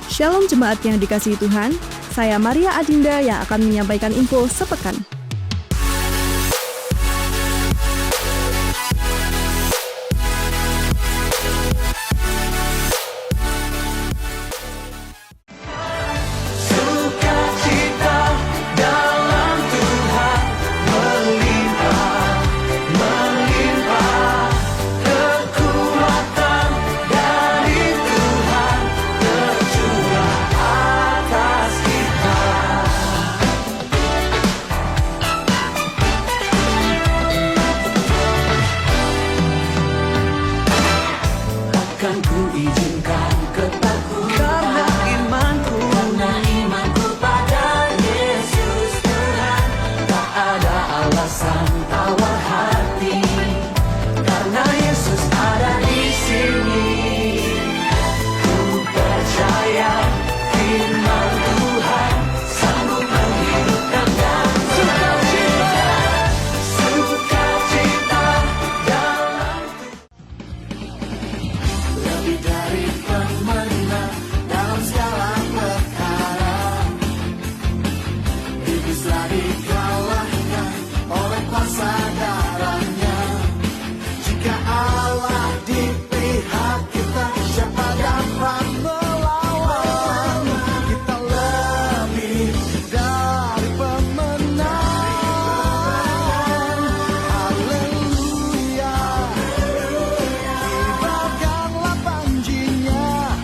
Shalom jemaat yang dikasihi Tuhan, saya Maria Adinda yang akan menyampaikan info sepekan. Kan ku izinkan ketakutan karena imanku pada Yesus Tuhan. Tak ada alasan tawar hati karena Yesus ada di sini. Ku percaya firman Tuhan sanggup menghidupkan dan sukacita dalam lebih dari pemenang dalam segala perkara. Iblislah dikalahkan oleh kuasa darahnya. Jika Allah di pihak kita, siapa dapat melawan? Kita lebih dari pemenang. Haleluya. Kibarkanlah panjinya,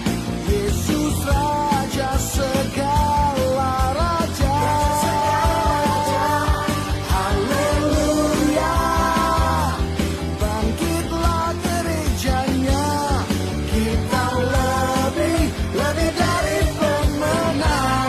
Yesus Raja segala raja. Haleluya. Bangkitlah gerejanya, kita lebih dari pemenang.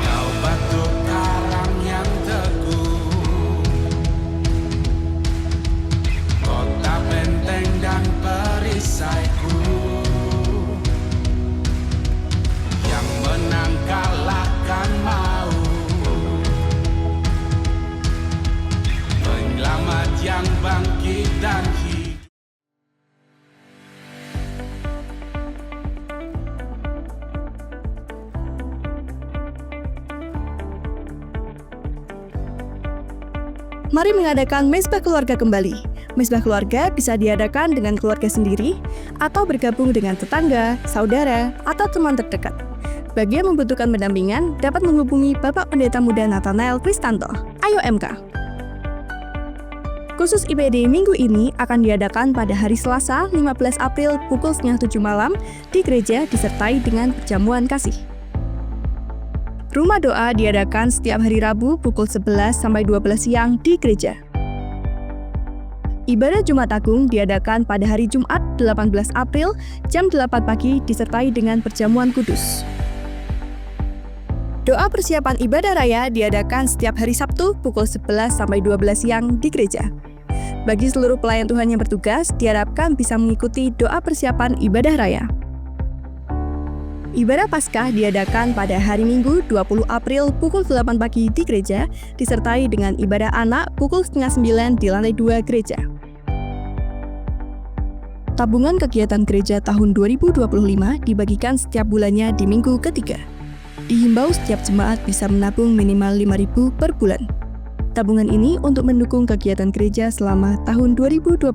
Kau batu karang yang teguh, kota benteng dan perisaiku, yang menang kalahkan maut, penyelamat yang bangkit dan hidup. Mari mengadakan Mezbah Keluarga kembali. Mezbah Keluarga bisa diadakan dengan keluarga sendiri atau bergabung dengan tetangga, saudara, atau teman terdekat. Bagi yang membutuhkan pendampingan, dapat menghubungi Bapak Pendeta Muda Nathanael Kristanto. Ayo MK. Khusus IPD minggu ini akan diadakan pada hari Selasa 15 April pukul 6:30 malam di gereja disertai dengan perjamuan kasih. Rumah doa diadakan setiap hari Rabu pukul 11 sampai 12 siang di gereja. Ibadah Jumat Agung diadakan pada hari Jumat 18 April jam 8 pagi disertai dengan perjamuan kudus. Doa persiapan ibadah raya diadakan setiap hari Sabtu pukul 11 sampai 12 siang di gereja. Bagi seluruh pelayan Tuhan yang bertugas, diharapkan bisa mengikuti doa persiapan ibadah raya. Ibadah Paskah diadakan pada hari Minggu 20 April pukul 8 pagi di gereja, disertai dengan ibadah anak pukul 8:30 di lantai 2 gereja. Tabungan kegiatan gereja tahun 2025 dibagikan setiap bulannya di minggu ketiga. Dihimbau setiap jemaat bisa menabung minimal 5.000 per bulan. Tabungan ini untuk mendukung kegiatan gereja selama tahun 2025.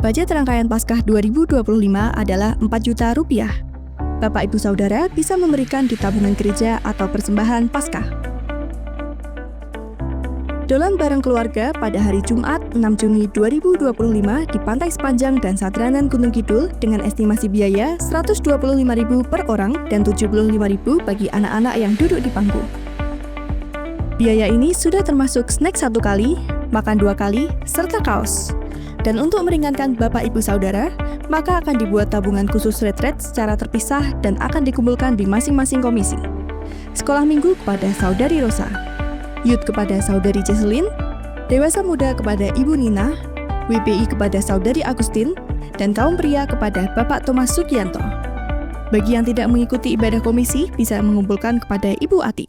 Budget rangkaian Paskah 2025 adalah 4 juta rupiah. Bapak Ibu Saudara bisa memberikan di tabungan gereja atau persembahan Paskah. Dolan bareng keluarga pada hari Jumat 6 Juni 2025 di Pantai Sepanjang dan Sadranan Gunung Kidul dengan estimasi biaya Rp125.000 per orang dan Rp75.000 bagi anak-anak yang duduk di panggung. Biaya ini sudah termasuk snack 1 kali, makan 2 kali, serta kaos. Dan untuk meringankan Bapak Ibu Saudara, maka akan dibuat tabungan khusus retret secara terpisah dan akan dikumpulkan di masing-masing komisi. Sekolah minggu kepada Saudari Rosa, Youth kepada Saudari Jesselyn, Dewasa Muda kepada Ibu Nina, WPI kepada Saudari Agustin, dan kaum pria kepada Bapak Thomas Sugianto. Bagi yang tidak mengikuti ibadah komisi, bisa mengumpulkan kepada Ibu Ati.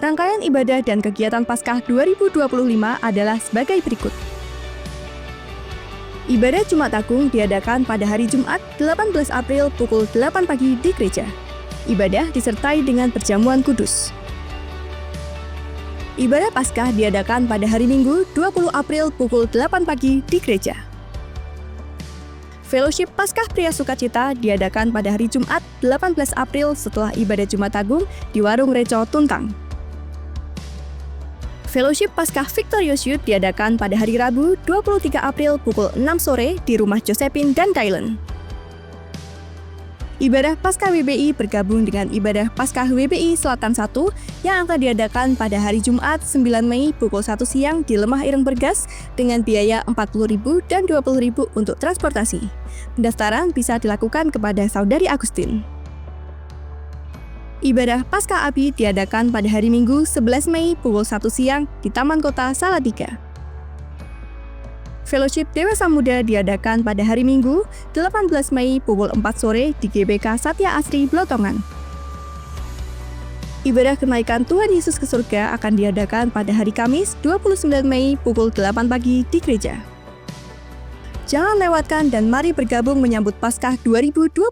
Rangkaian ibadah dan kegiatan Paskah 2025 adalah sebagai berikut. Ibadah Jumat Agung diadakan pada hari Jumat 18 April pukul 8 pagi di gereja. Ibadah disertai dengan perjamuan kudus. Ibadah Paskah diadakan pada hari Minggu 20 April pukul 8 pagi di gereja. Fellowship Paskah Pria Sukacita diadakan pada hari Jumat 18 April setelah ibadah Jumat Agung di Warung Reco Tuntang. Fellowship Paskah Victorious Youth diadakan pada hari Rabu 23 April pukul 6 sore di rumah Josephine dan Kylen. Ibadah Paskah WBI bergabung dengan ibadah Paskah WBI Selatan 1 yang akan diadakan pada hari Jumat 9 Mei pukul 1 siang di Lemah Ireng Bergas dengan biaya Rp40.000 dan Rp20.000 untuk transportasi. Pendaftaran bisa dilakukan kepada Saudari Agustin. Ibadah Paskah Abi diadakan pada hari Minggu 11 Mei pukul 1 siang di Taman Kota Salatiga. Fellowship Dewasa Muda diadakan pada hari Minggu 18 Mei pukul 4 sore di GBK Satya Asri Blotongan. Ibadah kenaikan Tuhan Yesus ke surga akan diadakan pada hari Kamis 29 Mei pukul 8 pagi di gereja. Jangan lewatkan dan mari bergabung menyambut Paskah 2025.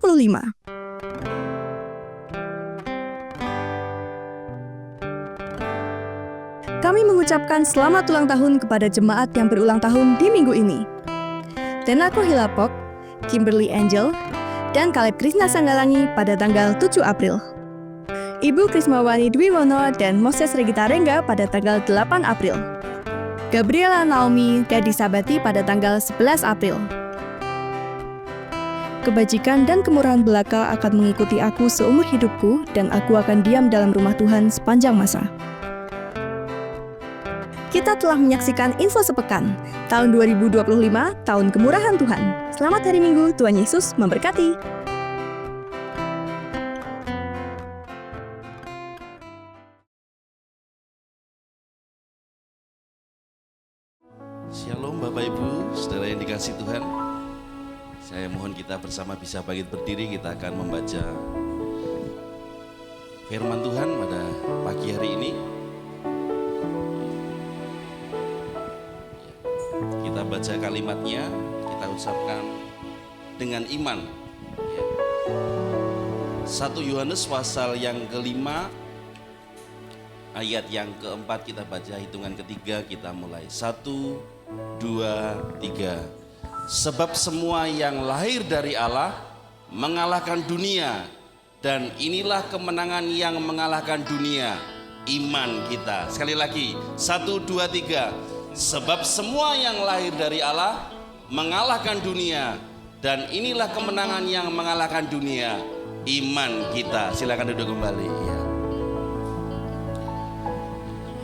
Kami mengucapkan selamat ulang tahun kepada jemaat yang berulang tahun di minggu ini. Tenako Hilapok, Kimberly Angel, dan Kaleb Krisna Sanggalangi pada tanggal 7 April. Ibu Krismawani Dwiwono dan Moses Regita Rengga pada tanggal 8 April. Gabriela Naomi Gadis Sabati pada tanggal 11 April. Kebajikan dan kemurahan belaka akan mengikuti aku seumur hidupku dan aku akan diam dalam rumah Tuhan sepanjang masa. Kita telah menyaksikan info sepekan, tahun 2025, tahun kemurahan Tuhan. Selamat hari Minggu, Tuhan Yesus memberkati. Shalom Bapak Ibu, saudara yang dikasihi Tuhan. Saya mohon kita bersama bisa bangkit berdiri, kita akan membaca firman Tuhan pada pagi hari ini. Kita baca kalimatnya, kita ucapkan dengan iman. 1 Yohanes pasal yang kelima, ayat yang keempat kita baca, hitungan ketiga kita mulai. 1, 2, 3. Sebab semua yang lahir dari Allah mengalahkan dunia, dan inilah kemenangan yang mengalahkan dunia, iman kita. Sekali lagi, 1, 2, 3. Sebab semua yang lahir dari Allah mengalahkan dunia, dan inilah kemenangan yang mengalahkan dunia, iman kita. Silakan duduk kembali. Ya.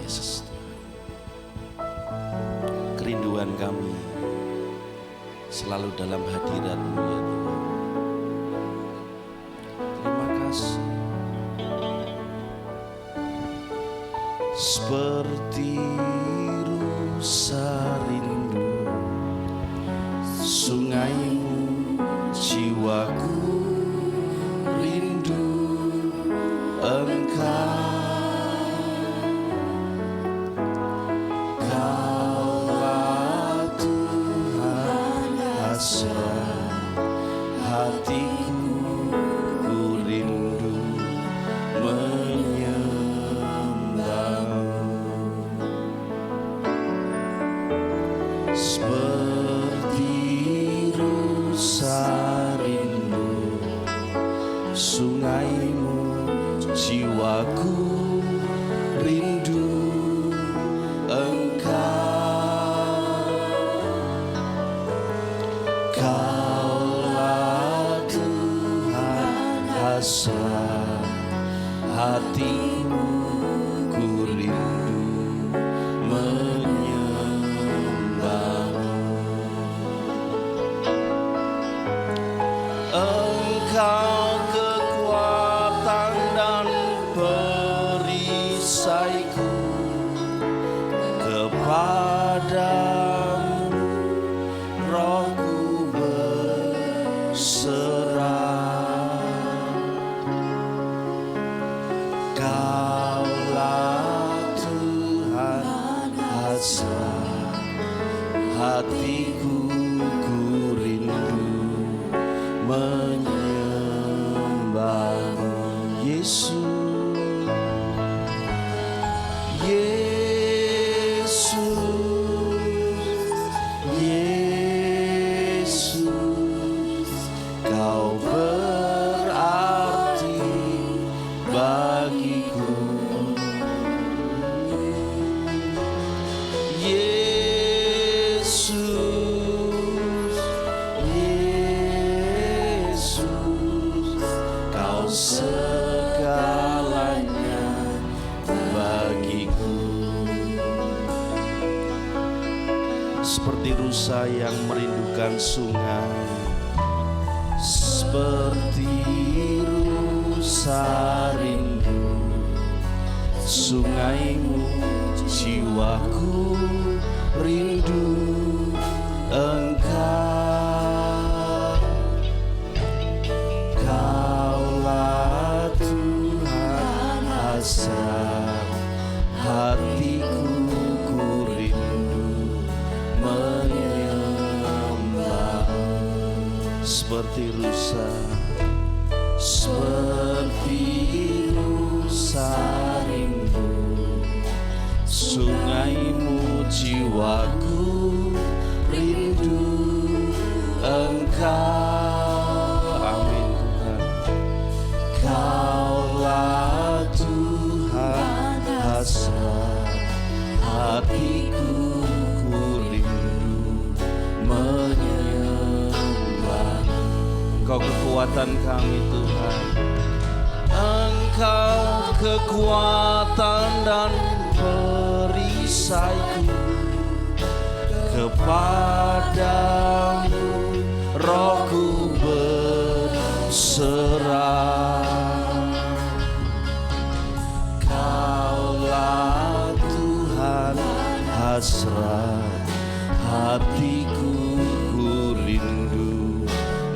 Yesus, kerinduan kami selalu dalam hadirat-Mu ya Tuhan. Terima kasih. Seperti rusa rindu sungai-Mu, jiwaku rindu Engkau. Kaulah Tuhan hasrat hatiku, ku rindu menyembah-Mu. Seperti rusa rindu kepadamu rohku berserah. Kaulah Tuhan hasrat hatiku, ku rindu menyembahmu Yesus. Yesus, kau berarti bagiku. Yesus, Yesus, kau segalanya bagiku. Seperti rusa yang merindukan sungai, seperti rusa rindu sungaimu, jiwaku rindu Engkau. Kaulah Tuhan hasrat hatiku, ku rindu menyembah. Seperti rusa rindu sungaimu, jiwaku rindu Engkau. Amin Tuhan. Kaulah Tuhan hasrat hatiku, ku rindu menyembah. Engkau kekuatan kami Tuhan, Engkau kekuatan dan perisaiku. Kepadamu rohku berserah. Kaulah Tuhan hasrat hatiku, ku rindu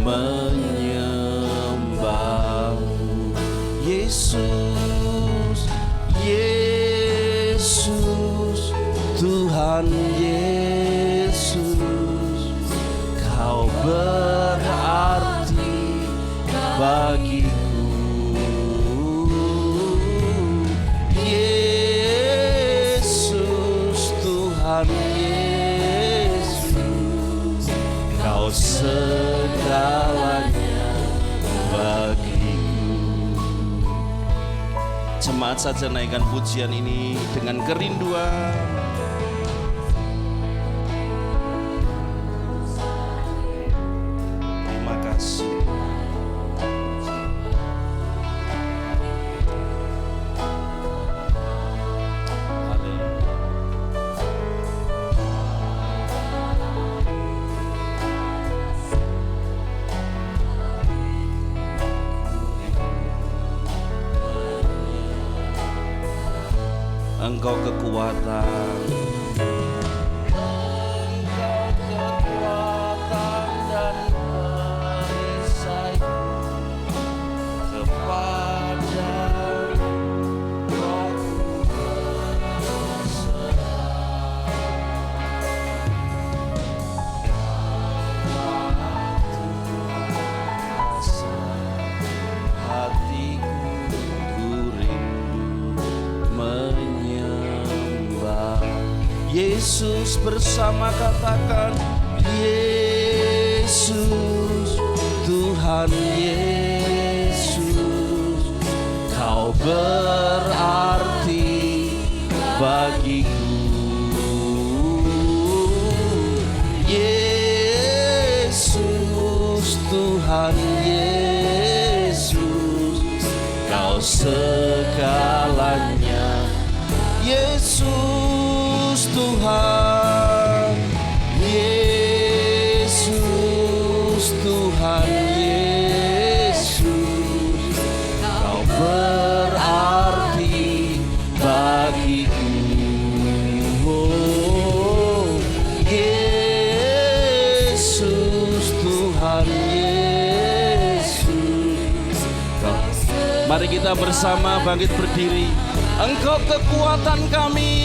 menyembahmu Yesus. Yesus, Tuhan Yesus, kau berarti bagiku. Yesus, Tuhan Yesus, kau segalanya bagiku. Jemaat saja naikkan pujian ini dengan kerinduan. Terima kasih. Engkau kekuatan, Engkau kekuatan dan perisai. Kepada rohku berserah. Hatiku ku rindu menyembah Yesus. Bersama katakan Yesus, Tuhan Yesus, kau berarti bagiku. Yesus, Tuhan Yesus, kau segalanya. Yesus Tuhan, Yesus Tuhan Yesus, kau berarti bagiku. Oh, Mari kita bersama bangkit berdiri. Engkau kekuatan kami,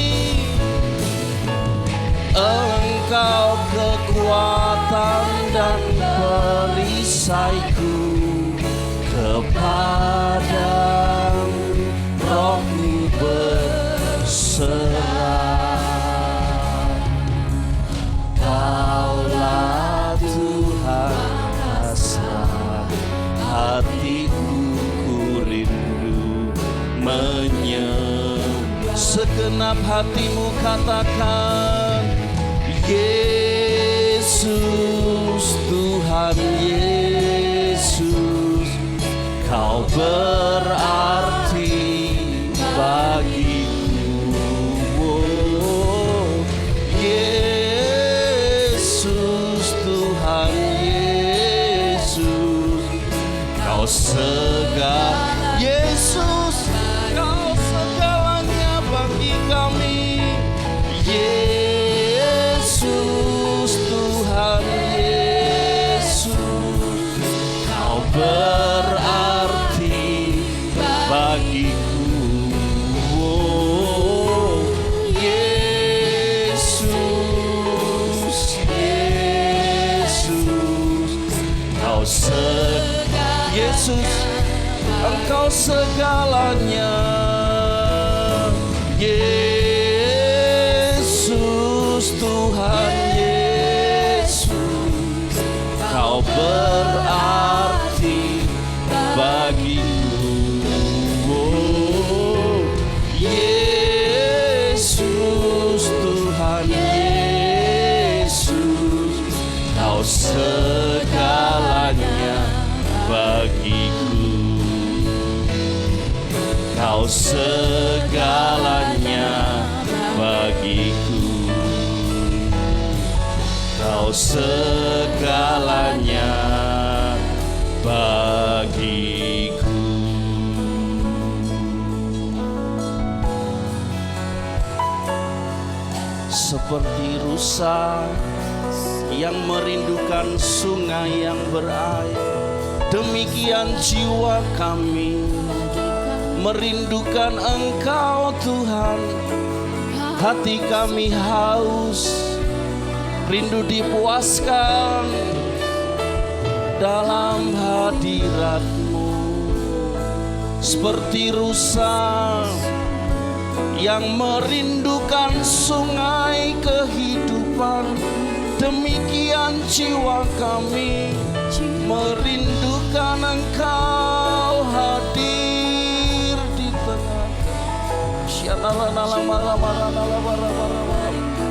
Engkau kekuatan dan perisaiku, kepadamu rohmu berserah. Kaulah Tuhan hasrat hatiku, ku rindu menyembah. Segenap hatimu katakan, Yesus, Tuhan Yesus, Kau berarti bagiku. Oh, Yesus, Tuhan Yesus, Kau segala, Yesus, Kau segalanya bagi kami. Yesus, Tuhan Yesus, Kau berarti bagiku. Oh, Yesus, Yesus, Kau Yesus, Engkau segalanya. Yesus, Tuhan Yesus, Kau berarti bagiku. Oh, Yesus, Tuhan Yesus, Kau segalanya bagiku. Kau segalanya bagiku. Kau segalanya bagiku. Seperti rusa yang merindukan sungai yang berair, demikian jiwa kami merindukan Engkau Tuhan. Hati kami haus, rindu dipuaskan dalam hadirat-Mu. Seperti rusa yang merindukan sungai kehidupan, demikian jiwa kami merindukan Engkau hadir di tengah.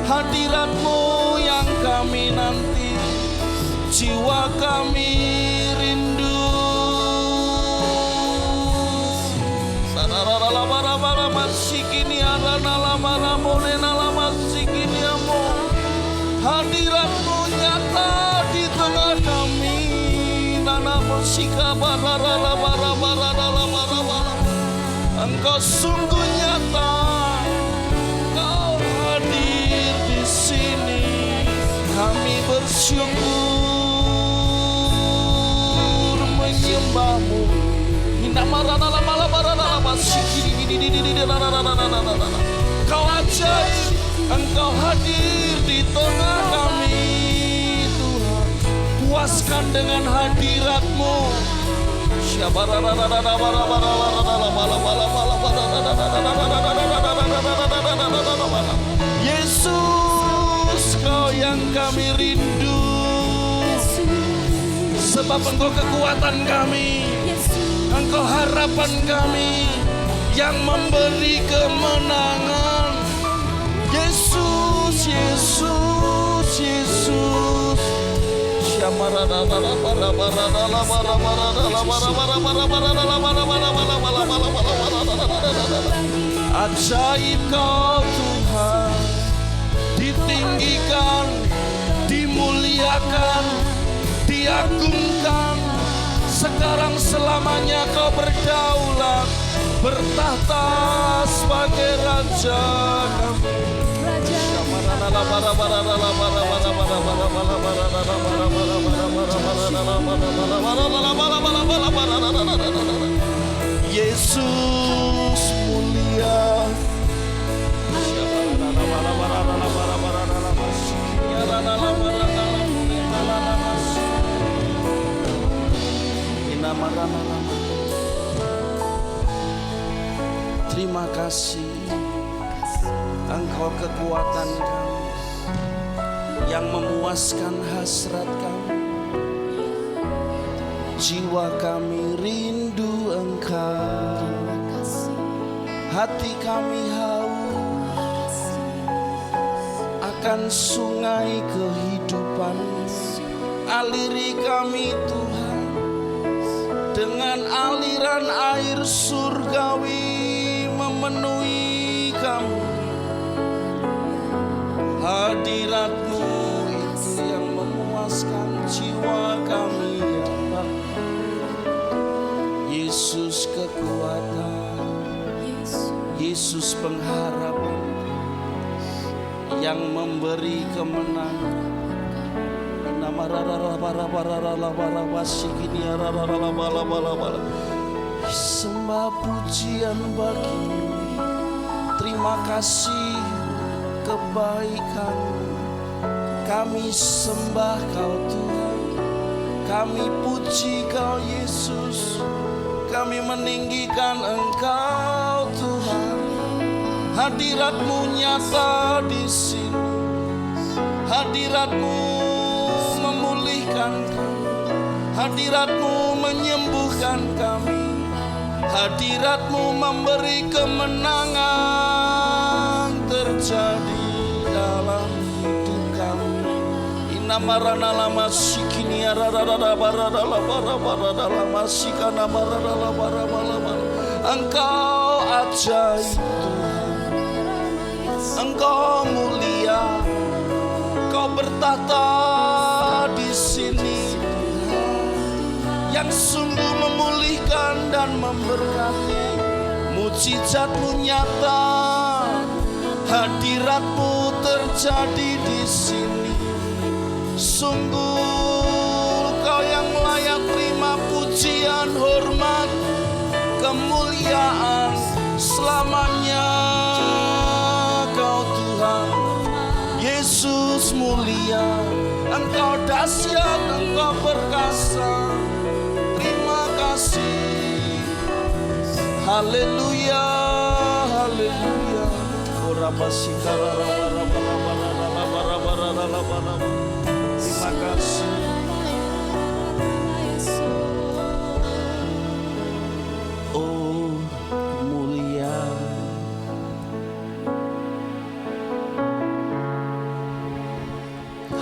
Hadirat-Mu yang kami nanti, jiwa kami rindu. Hadirat-Mu nyata di tengah kami. Engkau sungguh nyata, Kau hadir di sini. Kami bersyukur menyembah-Mu. Kau ajaib, Engkau hadir di tengah kami Tuhan. Puaskan dengan hadirat-Mu. Yesus, Kau yang kami rindu. Sebab Engkau kekuatan kami, Engkau harapan kami yang memberi kemenangan. Yesus, Yesus, Yesus. Ajaib Kau Tuhan, ditinggikan, dimuliakan, diagungkan. Sekarang selamanya Kau berdaulat, bertahta sebagai Raja kami. Yesus mulia. Terima kasih, Engkau kekuatan kami yang memuaskan hasrat kami. Jiwa kami rindu Engkau, hati kami haus akan sungai kehidupan. Aliri kami Tuhan dengan aliran air surgawi, memenuhi kami. Hadirat-Mu itu yang memuaskan jiwa kami, ya Allah. Yesus kekuatan, Yesus pengharapan yang memberi kemenangan. Sembah pujian bagi-Mu. Terima kasih kebaikan. Kami sembah Kau Tuhan, kami puji Kau Yesus, kami meninggikan Engkau Tuhan. Hadirat-Mu nyata di sini, hadirat-Mu memulihkan kami, hadirat-Mu menyembuhkan kami, hadirat-Mu memberi kemenangan terjadi dalam hidup kami. Inamarana lama sikini ararara barada lama sikana barada barada. Engkau ajaib Tuhan, Engkau mulia, Kau bertahta di sini Tuhan, yang sungguh memulihkan dan memberkati. Mujizat-Mu nyata, hadirat-Mu terjadi di sini. Sungguh Kau yang layak terima pujian, hormat, kemuliaan selamanya. Kau Tuhan Yesus mulia, Engkau dahsyat, Engkau perkasa. Terima kasih. Haleluya, haleluya. Terima kasih. Oh mulia,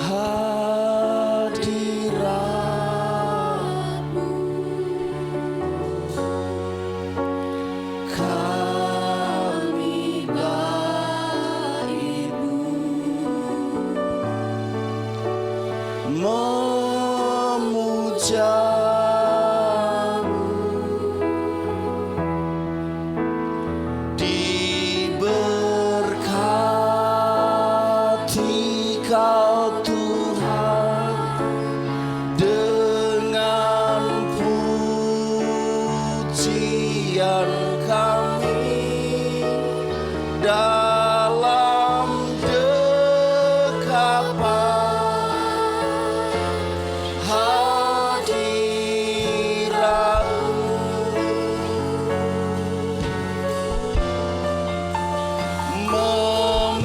hadirat-Mu kami bagi-Mu, memuja-Mu, diberkati Kau Tuhan dengan pujian kami dalam dekapan hadirat-Mu. Memenuhi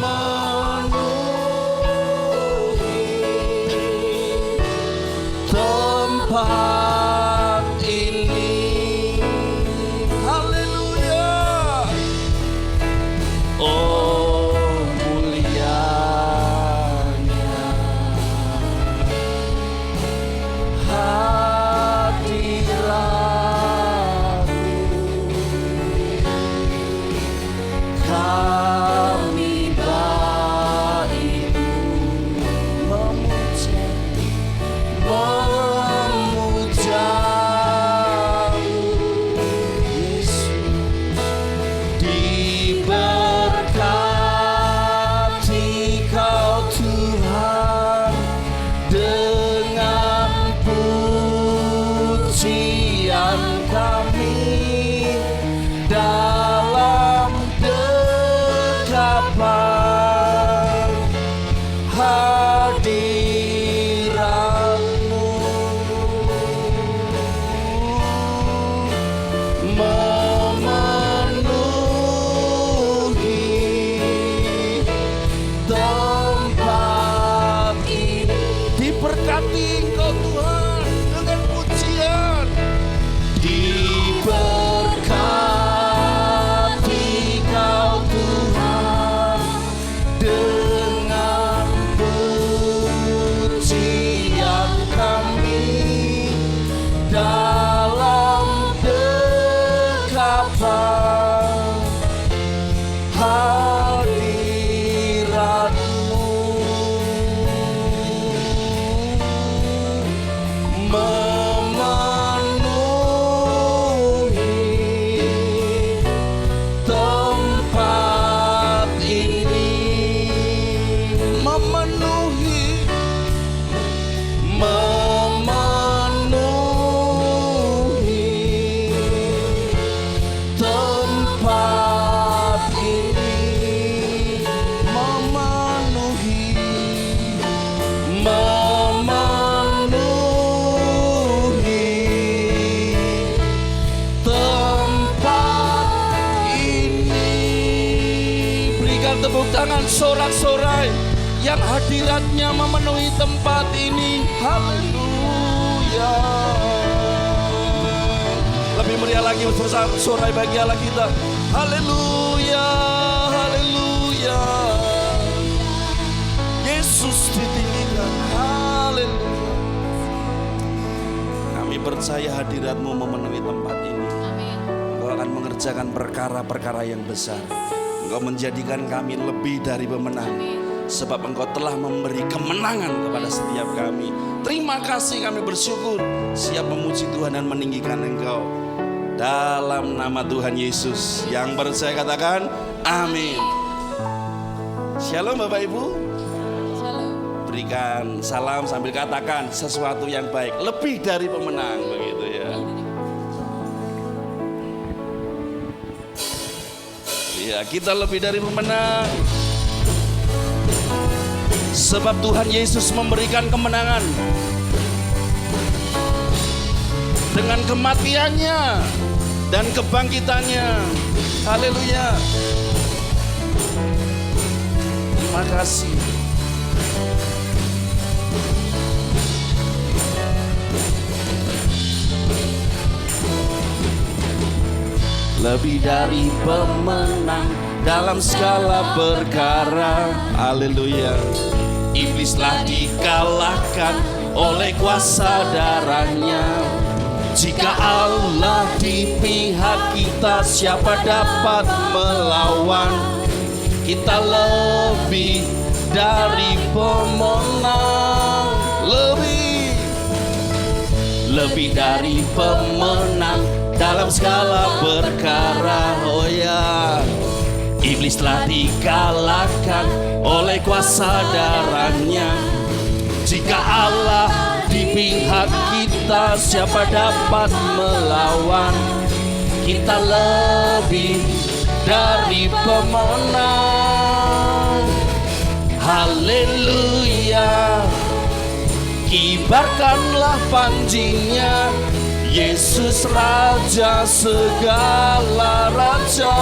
tempat ini. Diberkati Engkau Tuhan dengan pujian. Diberkati Kau Tuhan dengan pujian kami dalam dekapan hadirat-Mu. Memenuhi tempat ini, memenuhi tempat ini, memenuhi tempat ini. Berikan tepuk tangan sorak-sorai yang hadiratnya memenuhi tempat ini. Haleluya. Lebih meriah lagi sorai bagi Allah kita. Haleluya, haleluya. Yesus ditinggikan. Haleluya. Kami percaya hadirat-Mu memenuhi tempat ini. Engkau akan mengerjakan perkara-perkara yang besar. Engkau menjadikan kami lebih dari pemenang. Sebab Engkau telah memberi kemenangan kepada setiap kami. Terima kasih, kami bersyukur. Siap memuji Tuhan dan meninggikan Engkau. Dalam nama Tuhan Yesus. Yang percaya katakan amin. Shalom Bapak Ibu. Berikan salam sambil katakan sesuatu yang baik. Lebih dari pemenang, begitu ya. Ya, kita lebih dari pemenang. Sebab Tuhan Yesus memberikan kemenangan dengan kematiannya dan kebangkitannya. Haleluya. Terima kasih. Lebih dari pemenang dalam segala perkara. Haleluya. Iblislah dikalahkan oleh kuasa darahnya. Jika Allah di pihak kita, siapa dapat melawan? Kita lebih dari pemenang. Lebih dari pemenang dalam segala perkara. Oh ya, iblis telah dikalahkan oleh kuasa darahnya. Jika Allah di pihak kita, siapa dapat melawan? Kita lebih dari pemenang. Haleluya. Kibarkanlah panjinya, Yesus Raja segala raja.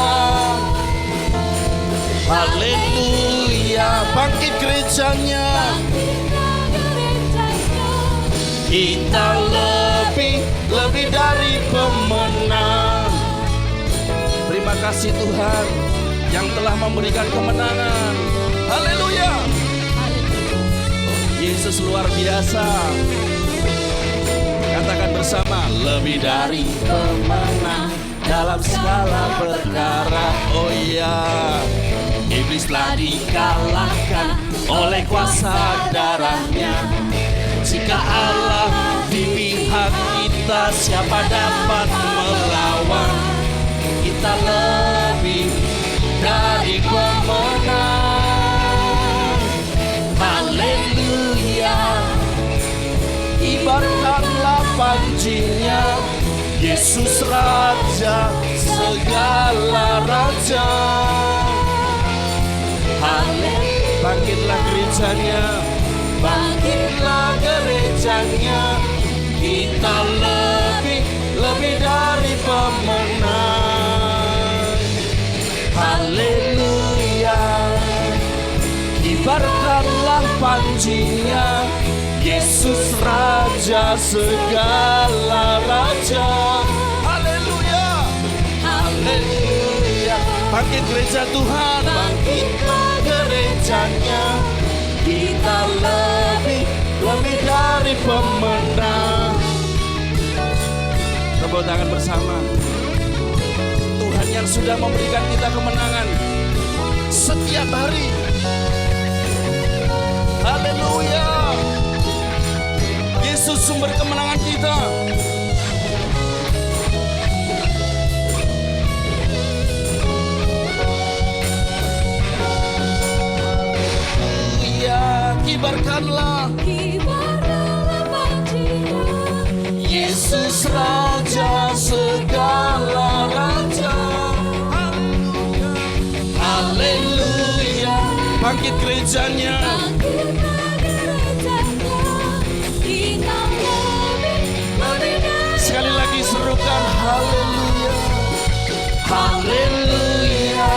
Haleluya. Bangkit gerejanya. Kita lebih dari pemenang. Terima kasih Tuhan yang telah memberikan kemenangan. Haleluya. Yesus luar biasa. Katakan bersama, lebih dari pemenang dalam segala perkara. Oh iya, iblis telah dikalahkan oleh kuasa darahnya. Jika Allah di pihak kita, siapa dapat melawan? Kita lebih dari pemenang. Haleluya. Kibarkanlah panjinya, Yesus Raja segala raja. Haleluya. Bangkitlah gerejanya, bangkitlah gerejanya. Kita lebih dari pemenang. Haleluya. Kibarkanlah panjinya, Yesus Raja segala raja. Haleluya, haleluya. Bangkit gereja Tuhan, bangkitlah gerejanya. Kita lebih dari pemenang. Tepuk tangan bersama. Tuhan yang sudah memberikan kita kemenangan setiap hari. Haleluya. Yesus sumber kemenangan kita. Kibarkanlah panjinya, Yesus Raja segala raja. Haleluya, haleluya. Bangkit gerejanya, kita lebih. Sekali lagi serukan haleluya, haleluya.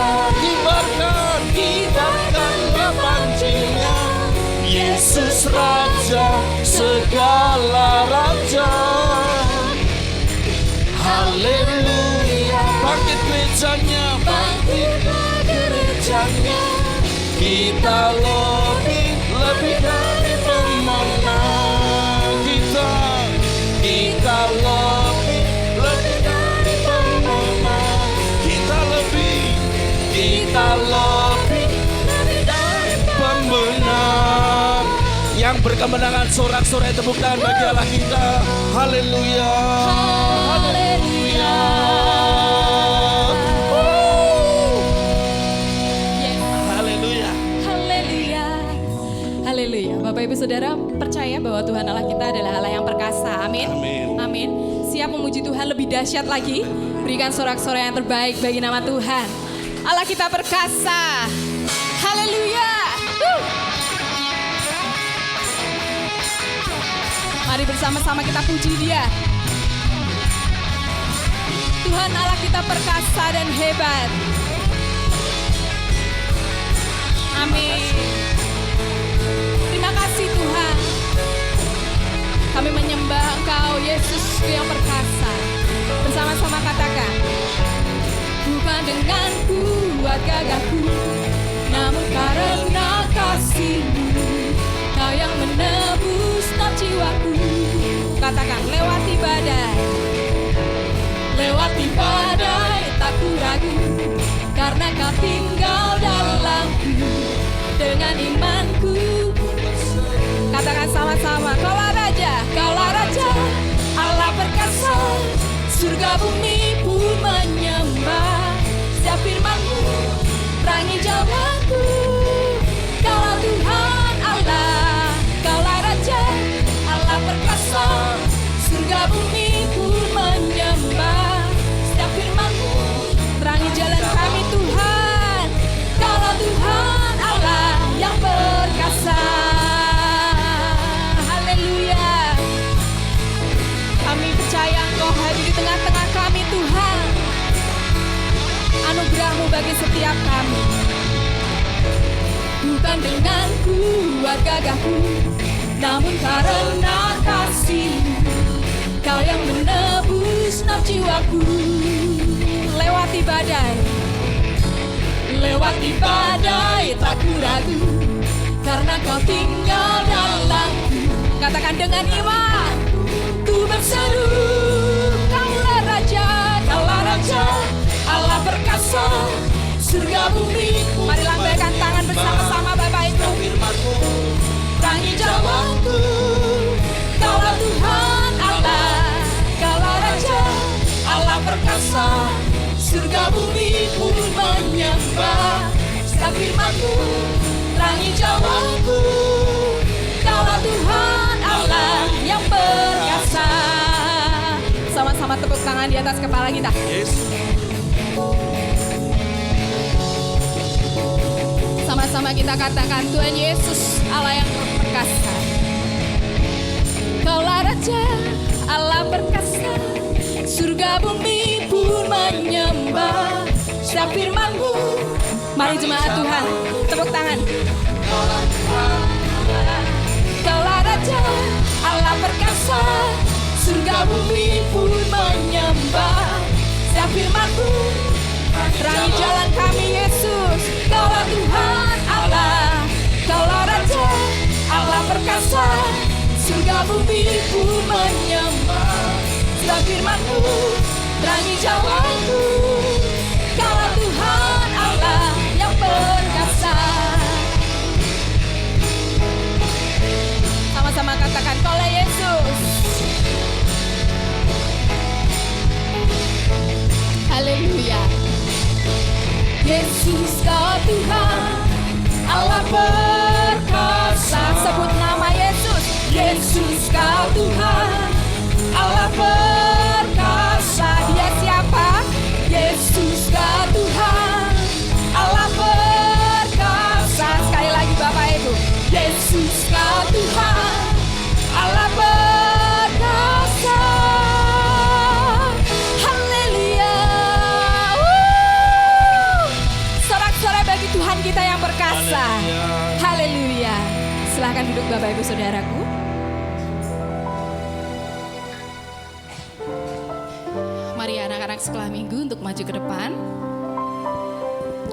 Kibarkanlah panjinya, Yesus Raja segala raja. Haleluya. Bangkit gerejanya, bangkitlah gerejanya. Kita lebih dari pemenang. Kita lebih dari pemenang. Kita lebih dari pemenang. Yang berkemenangan, sorak-sorai tepuk tangan bagi Allah kita. Haleluya, haleluya. Haleluya, Haleluya. Haleluya. Bapak Ibu Saudara percaya bahwa Tuhan Allah kita adalah Allah yang perkasa. Amin. Amin. Amin. Siap memuji Tuhan lebih dahsyat lagi. Berikan sorak-sorai yang terbaik bagi nama Tuhan. Allah kita perkasa. Haleluya. Mari bersama-sama kita puji Dia. Tuhan Allah kita perkasa dan hebat. Amin. Terima kasih Tuhan. Kami menyembah Engkau Yesus yang perkasa. Bersama-sama katakan. Bukan dengan kuat gagahku, namun karena kasih-Mu, Kau yang menebus setiap jiwaku. Katakan, lewati badai tak ku ragu, karena Kau tinggal dalamku. Dengan imanku katakan sama-sama, Kaulah Raja, Allah perkasa. Surga bumi pun menyembah setiap firman-Mu, perangi jawabanku. Kaulah Tuhan Allah, Kaulah Raja, Allah perkasa. Surga bumi pun menyembah setiap firman-Mu, terangi jalan kami Tuhan. Kaulah Tuhan Allah yang perkasa. Haleluya. Kami percaya Engkau hadir di tengah-tengah kami Tuhan. Anugerah-Mu bagi setiap kami. Bukan dengan kuat gagahku, namun karena kasih-Mu, Kau yang menebus naf jiwaku. Lewati badai tak ku ragu, karena Kau tinggal dalamku. Katakan dengan iman, ku berseru, Kaulah Raja, Allah perkasa. Surga bumi, mari lambaikan tangan bersama-sama Bapak Ibu. Perangi jawabanku, Kaulah Tuhan Allah, Kaulah Raja, Allah perkasa. Surga bumi pun menyembah setiap firman-Mu, terangi jawabanku. Kaulah Tuhan Allah yang perkasa. Sama-sama tepuk tangan di atas kepala kita. Sama-sama kita katakan, Tuhan Yesus Allah yang perkasa. Kaulah Raja, Allah perkasa. Surga bumi pun menyembah setiap firman-Mu. Mari jemaat Tuhan, tepuk tangan. Tuhan Allah. Kaulah Raja Allah perkasa, surga bumi pun menyembah. Setiap firman-Mu terangi jalan kami Yesus. Kaulah Tuhan Allah, Kaulah Raja Allah perkasa, surga bumi pun menyembah. Setiap firman-Mu terangi jalanku. Kaulah Tuhan Allah yang perkasa. Sama-sama katakan Kaulah Yesus. Haleluya. Yesus Kau Tuhan Allah perkasa. Sebut nama Yesus. Yesus Kau Tuhan Allah perkasa. Dia siapa? Yesus Kau Tuhan Allah perkasa. Sekali lagi Bapak Ibu. Yesus Kau Tuhan Allah perkasa. Haleluya. Sorak-sorai bagi Tuhan kita yang perkasa. Haleluya. Silahkan duduk Bapak Ibu Saudaraku. Mari anak-anak sekolah minggu untuk maju ke depan.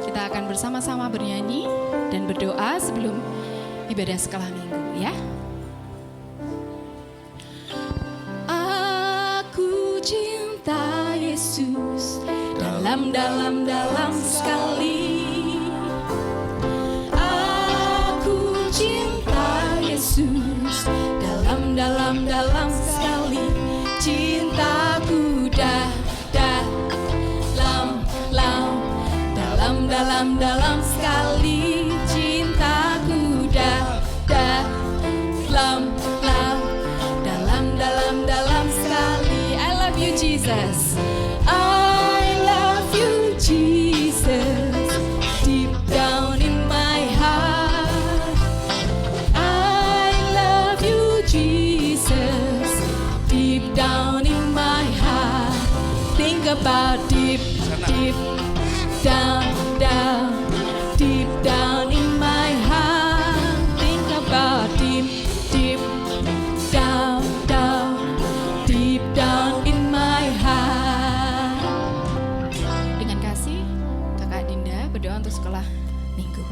Kita akan bersama-sama bernyanyi dan berdoa sebelum ibadah sekolah minggu ya. Aku cinta Yesus dalam sekali. Aku cinta Yesus dalam sekali. Cintaku dalam sekali. Cintaku dalam sekali. I love you Jesus. I love you Jesus. Deep down in my heart. I love you Jesus. Deep down in my heart. Think about deep down in my heart. Think about deep down in my heart. Dengan kasih, Kakak Dinda berdoa untuk sekolah minggu.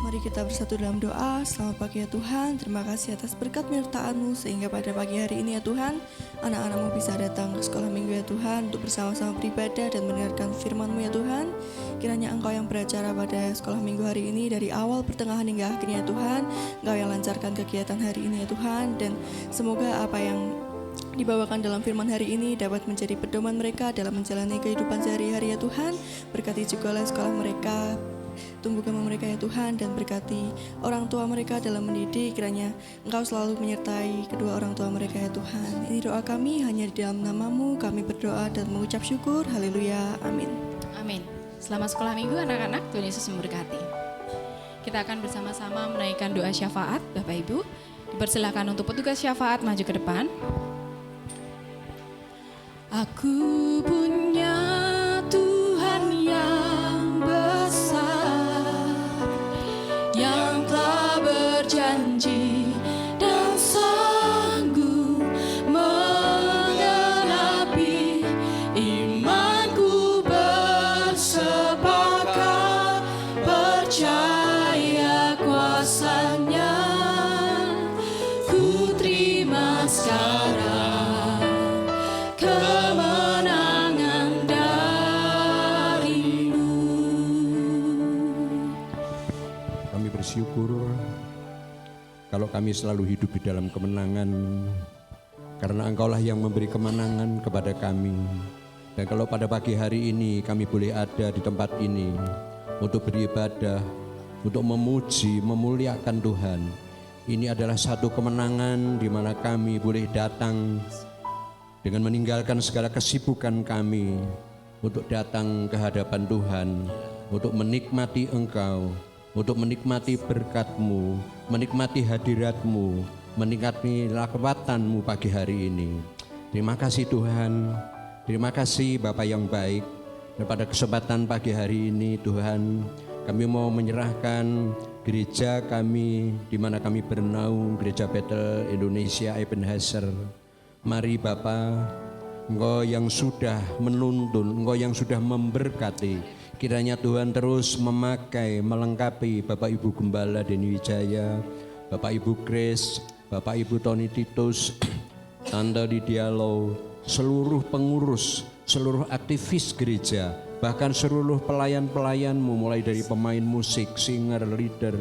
Mari kita bersatu dalam doa. Selamat pagi ya Tuhan. Terima kasih atas berkat penyertaan-Mu sehingga pada pagi hari ini ya Tuhan, anak-anak-Mu bisa datang ke sekolah minggu ya Tuhan untuk bersama-sama beribadah dan mendengarkan firman-Mu ya Tuhan. Kiranya Engkau yang beracara pada sekolah minggu hari ini dari awal, pertengahan hingga akhirnya ya Tuhan. Engkau yang lancarkan kegiatan hari ini ya Tuhan. Dan semoga apa yang dibawakan dalam firman hari ini dapat menjadi pedoman mereka dalam menjalani kehidupan sehari-hari ya Tuhan. Berkati juga sekolah mereka, tumbuh kembang mereka ya Tuhan, dan berkati orang tua mereka dalam mendidik. Kiranya Engkau selalu menyertai kedua orang tua mereka ya Tuhan. Ini doa kami hanya di dalam nama-Mu, kami berdoa dan mengucap syukur. Haleluya, amin. Amin. Selamat sekolah minggu anak-anak, Tuhan Yesus memberkati. Kita akan bersama-sama menaikkan doa syafaat. Bapak Ibu, dipersilakan untuk petugas syafaat maju ke depan. Aku punya Tuhan yang besar, yang telah berjanji dan sanggup menggenapi imanku. Bersepakat percaya kuasa-Nya, ku terima sekarang kemenangan dari-Mu. Kami bersyukur kalau kami selalu hidup di dalam kemenangan, karena Engkaulah yang memberi kemenangan kepada kami. Dan kalau pada pagi hari ini kami boleh ada di tempat ini untuk beribadah, untuk memuji, memuliakan Tuhan, ini adalah satu kemenangan di mana kami boleh datang dengan meninggalkan segala kesibukan kami untuk datang ke hadapan Tuhan, untuk menikmati Engkau, untuk menikmati berkat-Mu, menikmati hadirat-Mu, menikmati lawatan-Mu pagi hari ini. Terima kasih Tuhan, terima kasih Bapa yang baik. Dan pada kesempatan pagi hari ini Tuhan, kami mau menyerahkan gereja kami di mana kami bernaung, Gereja Bethel Indonesia Ebenezer. Mari Bapa, Engkau yang sudah menuntun, Engkau yang sudah memberkati, kiranya Tuhan terus memakai, melengkapi Bapak Ibu Gembala Denny Wijaya, Bapak Ibu Grace, Bapak Ibu Tony Titus, Tante Lydia Low, seluruh pengurus, seluruh aktivis gereja, bahkan seluruh pelayan-pelayanmu, mulai dari pemain musik, singer, leader,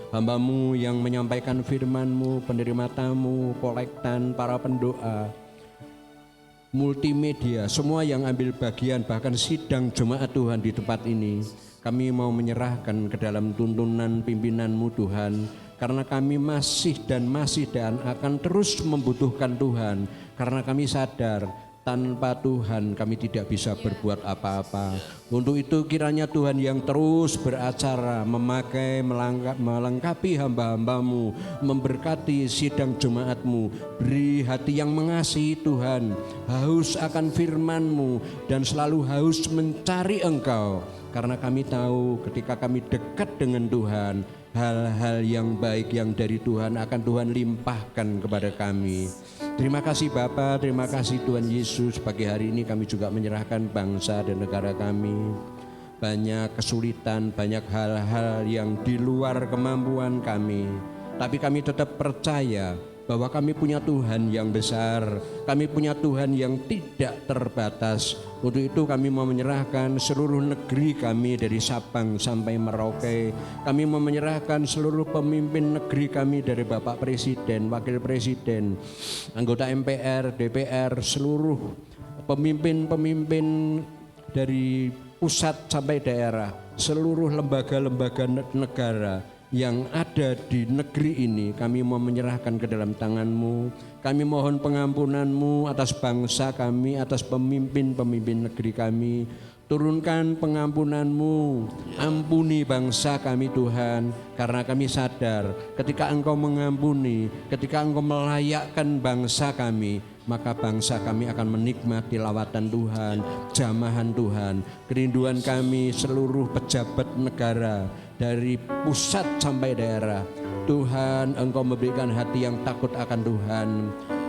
hamba-Mu yang menyampaikan firman-Mu, penerima tamu, kolektan, para pendoa, multimedia, semua yang ambil bagian, bahkan sidang jemaat Tuhan di tempat ini, kami mau menyerahkan ke dalam tuntunan pimpinan-Mu Tuhan, karena kami masih dan akan terus membutuhkan Tuhan, karena kami sadar tanpa Tuhan kami tidak bisa berbuat apa-apa. Untuk itu kiranya Tuhan yang terus beracara, memakai, melengkapi hamba-hamba-Mu, memberkati sidang jemaat-Mu, beri hati yang mengasihi Tuhan, haus akan firman-Mu, dan selalu haus mencari Engkau. Karena kami tahu ketika kami dekat dengan Tuhan, hal-hal yang baik yang dari Tuhan akan Tuhan limpahkan kepada kami. Terima kasih Bapa, terima kasih Tuhan Yesus. Pagi hari ini kami juga menyerahkan bangsa dan negara kami. Banyak kesulitan, banyak hal-hal yang di luar kemampuan kami, tapi kami tetap percaya bahwa kami punya Tuhan yang besar, kami punya Tuhan yang tidak terbatas. Untuk itu kami mau menyerahkan seluruh negeri kami dari Sabang sampai Merauke. Kami mau menyerahkan seluruh pemimpin negeri kami dari Bapak Presiden, Wakil Presiden, anggota MPR, DPR, seluruh pemimpin-pemimpin dari pusat sampai daerah, seluruh lembaga-lembaga negara yang ada di negeri ini, kami mau menyerahkan ke dalam tangan-Mu. Kami mohon pengampunan-Mu atas bangsa kami, atas pemimpin-pemimpin negeri kami. Turunkan pengampunan-Mu, ampuni bangsa kami Tuhan, karena kami sadar ketika Engkau mengampuni, ketika Engkau melayakkan bangsa kami, maka bangsa kami akan menikmati lawatan Tuhan, jamahan Tuhan. Kerinduan kami seluruh pejabat negara dari pusat sampai daerah, Tuhan Engkau memberikan hati yang takut akan Tuhan,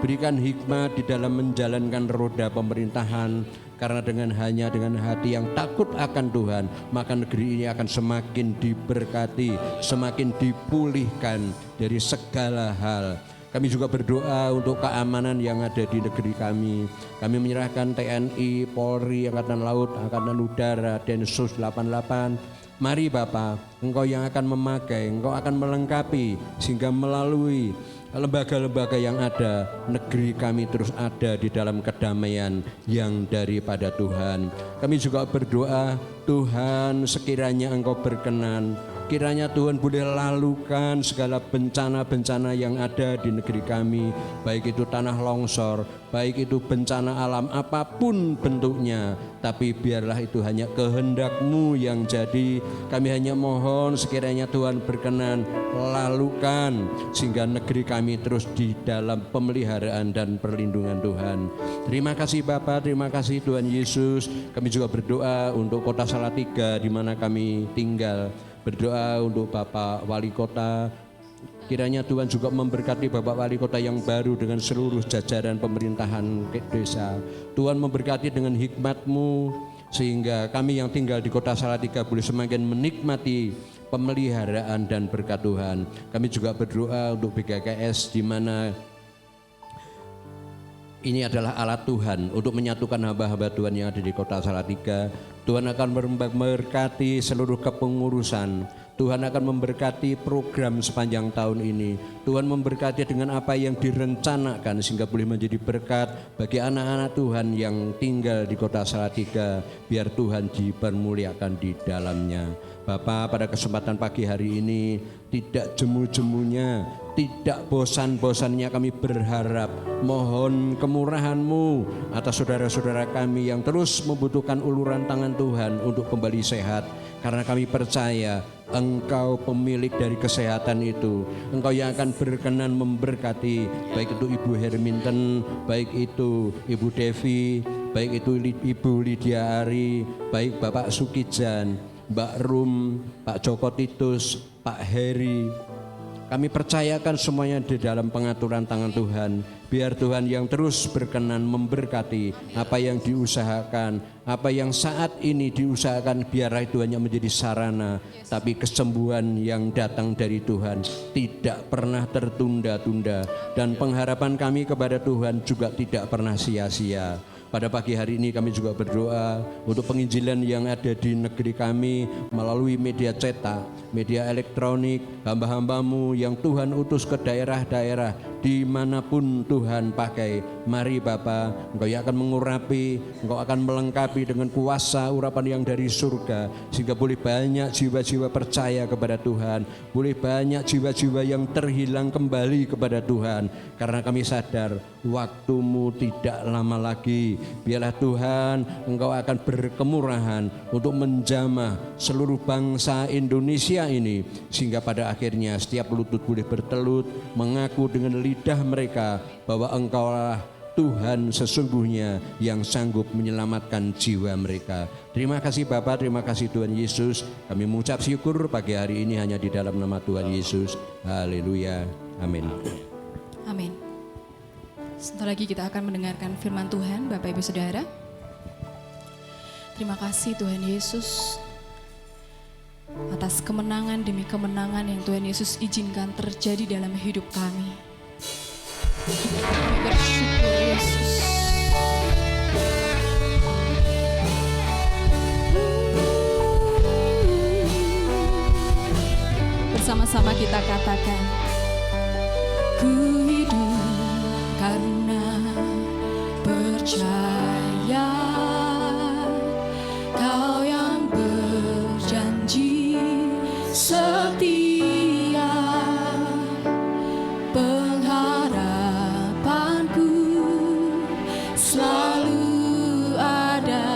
berikan hikmat di dalam menjalankan roda pemerintahan, karena hanya dengan hati yang takut akan Tuhan, maka negeri ini akan semakin diberkati, semakin dipulihkan dari segala hal. Kami juga berdoa untuk keamanan yang ada di negeri kami. Kami menyerahkan TNI, Polri, Angkatan Laut, Angkatan Udara, Densus 88. Mari Bapa, Engkau yang akan memakai, Engkau akan melengkapi, sehingga melalui lembaga-lembaga yang ada, negeri kami terus ada di dalam kedamaian yang daripada Tuhan. Kami juga berdoa, Tuhan sekiranya Engkau berkenan, kiranya Tuhan boleh lalukan segala bencana-bencana yang ada di negeri kami, baik itu tanah longsor, baik itu bencana alam apapun bentuknya, tapi biarlah itu hanya kehendak-Mu yang jadi. Kami hanya mohon sekiranya Tuhan berkenan lalukan, sehingga negeri kami terus di dalam pemeliharaan dan perlindungan Tuhan. Terima kasih Bapa, terima kasih Tuhan Yesus. Kami juga berdoa untuk kota Salatiga di mana kami tinggal. Berdoa untuk Bapak Wali Kota, kiranya Tuhan juga memberkati Bapak Wali Kota yang baru dengan seluruh jajaran pemerintahan desa. Tuhan memberkati dengan hikmat-Mu, sehingga kami yang tinggal di kota Salatiga boleh semakin menikmati pemeliharaan dan berkat Tuhan. Kami juga berdoa untuk BKKS di mana ini adalah alat Tuhan untuk menyatukan hamba-hamba Tuhan yang ada di kota Salatiga. Tuhan akan memberkati seluruh kepengurusan. Tuhan akan memberkati program sepanjang tahun ini. Tuhan memberkati dengan apa yang direncanakan sehingga boleh menjadi berkat bagi anak-anak Tuhan yang tinggal di kota Salatiga. Biar Tuhan dipermuliakan di dalamnya. Bapa, pada kesempatan pagi hari ini tidak jemu-jemunya, tidak bosan-bosannya kami berharap mohon kemurahan-Mu atas saudara-saudara kami yang terus membutuhkan uluran tangan Tuhan untuk kembali sehat. Karena kami percaya Engkau pemilik dari kesehatan itu. Engkau yang akan berkenan memberkati, baik itu Ibu Herminten, baik itu Ibu Devi, baik itu Ibu Lydia Ari, baik Bapak Sukijan. Mbak Rum, Pak Joko Titus, Pak Heri. Kami percayakan semuanya di dalam pengaturan tangan Tuhan. Biar Tuhan yang terus berkenan memberkati apa yang diusahakan, apa yang saat ini diusahakan, biarlah itu hanya menjadi sarana. Tapi kesembuhan yang datang dari Tuhan tidak pernah tertunda-tunda. Dan pengharapan kami kepada Tuhan juga tidak pernah sia-sia. Pada pagi hari ini kami juga berdoa untuk penginjilan yang ada di negeri kami melalui media cetak, media elektronik, hamba-hambamu yang Tuhan utus ke daerah-daerah dimanapun Tuhan pakai. Mari Bapa, Engkau yang akan mengurapi, Engkau akan melengkapi dengan kuasa urapan yang dari surga, sehingga boleh banyak jiwa-jiwa percaya kepada Tuhan, boleh banyak jiwa-jiwa yang terhilang kembali kepada Tuhan. Karena kami sadar waktumu tidak lama lagi. Biarlah Tuhan, Engkau akan berkemurahan untuk menjamah seluruh bangsa Indonesia ini, sehingga pada akhirnya setiap lutut boleh bertelut mengaku dengan lidah mereka bahwa Engkaulah Tuhan sesungguhnya yang sanggup menyelamatkan jiwa mereka. Terima kasih Bapa, terima kasih Tuhan Yesus. Kami mengucap syukur pagi hari ini hanya di dalam nama Tuhan Yesus. Haleluya. Amin. Amin. Sebentar lagi kita akan mendengarkan firman Tuhan, Bapak Ibu Saudara. Terima kasih Tuhan Yesus atas kemenangan demi kemenangan yang Tuhan Yesus izinkan terjadi dalam hidup kami. Kami bersyukur Yesus. Bersama-sama kita katakan, ku hidup karena percaya Kau yang berjanji setia, pengharapanku selalu ada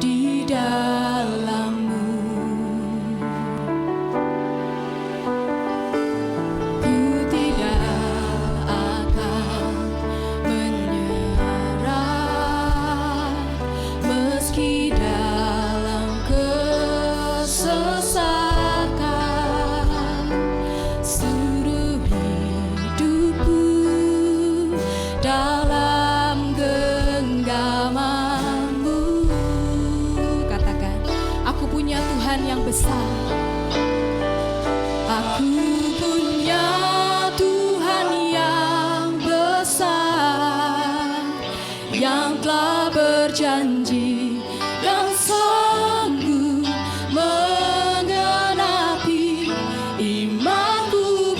di dalam-Mu. Ku tidak akan menyerah meski dalam kesesakan. Seluruh hidupku dalam genggaman-Mu. Katakan, aku punya Tuhan yang besar. Aku punya Tuhan yang besar, yang telah berjanji dan sanggup menggenapi. Imanku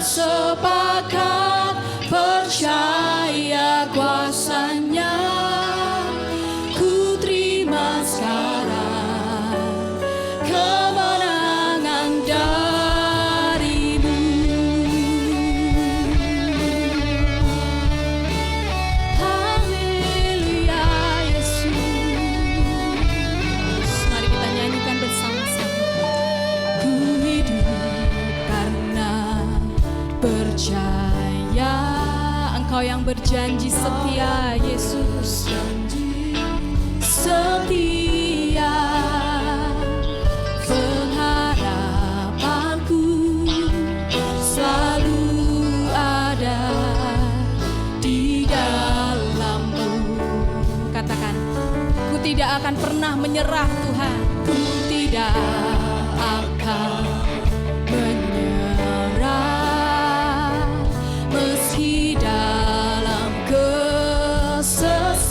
bersepakat percaya kuasa-Nya. Ku terima sekarang kemenangan dari-Mu. Haleluya Yesus. Mari kita nyanyikan bersama-sama. Ku hidup karena percaya Engkau yang berjanji setia Yesus. Setia, pengharapanku selalu ada di dalam-Mu. Katakan, ku tidak akan pernah menyerah Tuhan. Ku tidak akan menyerah meski dalam kesesakan.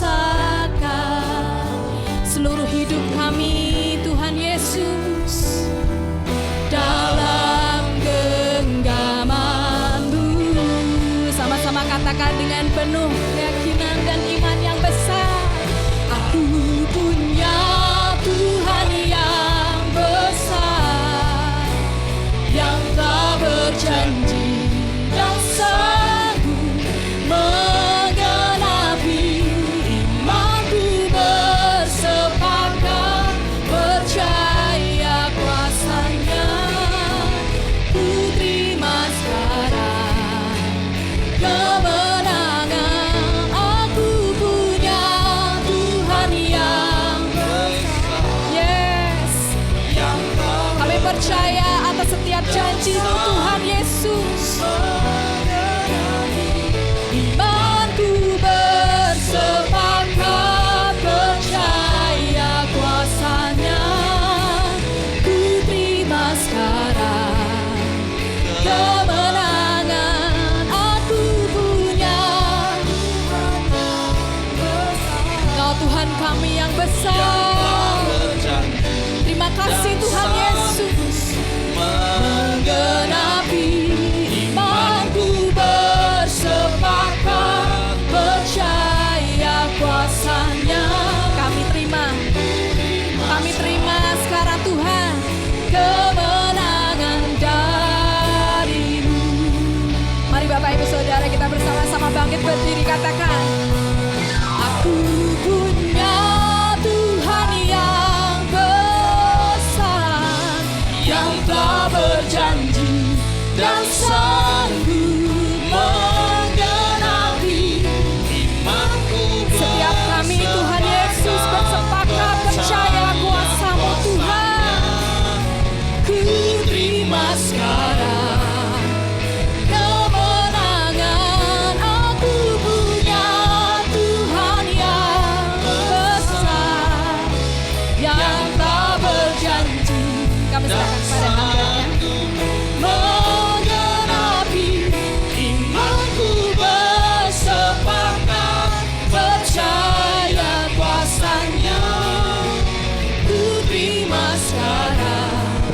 Seluruh hidup kami Tuhan Yesus dalam genggaman-Mu. Sama-sama katakan dengan penuh keyakinan dan iman yang besar. Aku punya Tuhan yang besar, yang tak berjanji dan sanggup menggenapi. Imanku bersepakat percaya kuasa-Nya. Ku terima sekarang kemenangan. Aku punya Tuhan yang besar. Yeah. Yesus. Imanku bersepakat percaya kuasa-Nya. Ku terima sekarang kemenangan aku punya. Engkau Tuhan kami yang besar. Terima kasih Tuhan Yesus. Menggenapi imanku bersepakat percaya kuasa-Nya. Kami terima sekarang Tuhan kemenangan dari-Mu. Mari Bapak Ibu Saudara kita bersama-sama bangkit berdiri, katakan, aku punya Tuhan yang besar, yang telah berjanji dan sanggup menggenapi imanku. Setiap kami Tuhan Yesus bersepakat percaya kuasa-Mu Tuhan. Ku terima sekarang kemenangan aku punya Tuhan yang besar, yang tak berjanji. Kami serahkan pada hamba-Nya. Menggenapi imanku bersepakat percaya kuasa-Nya. Ku terima sekarang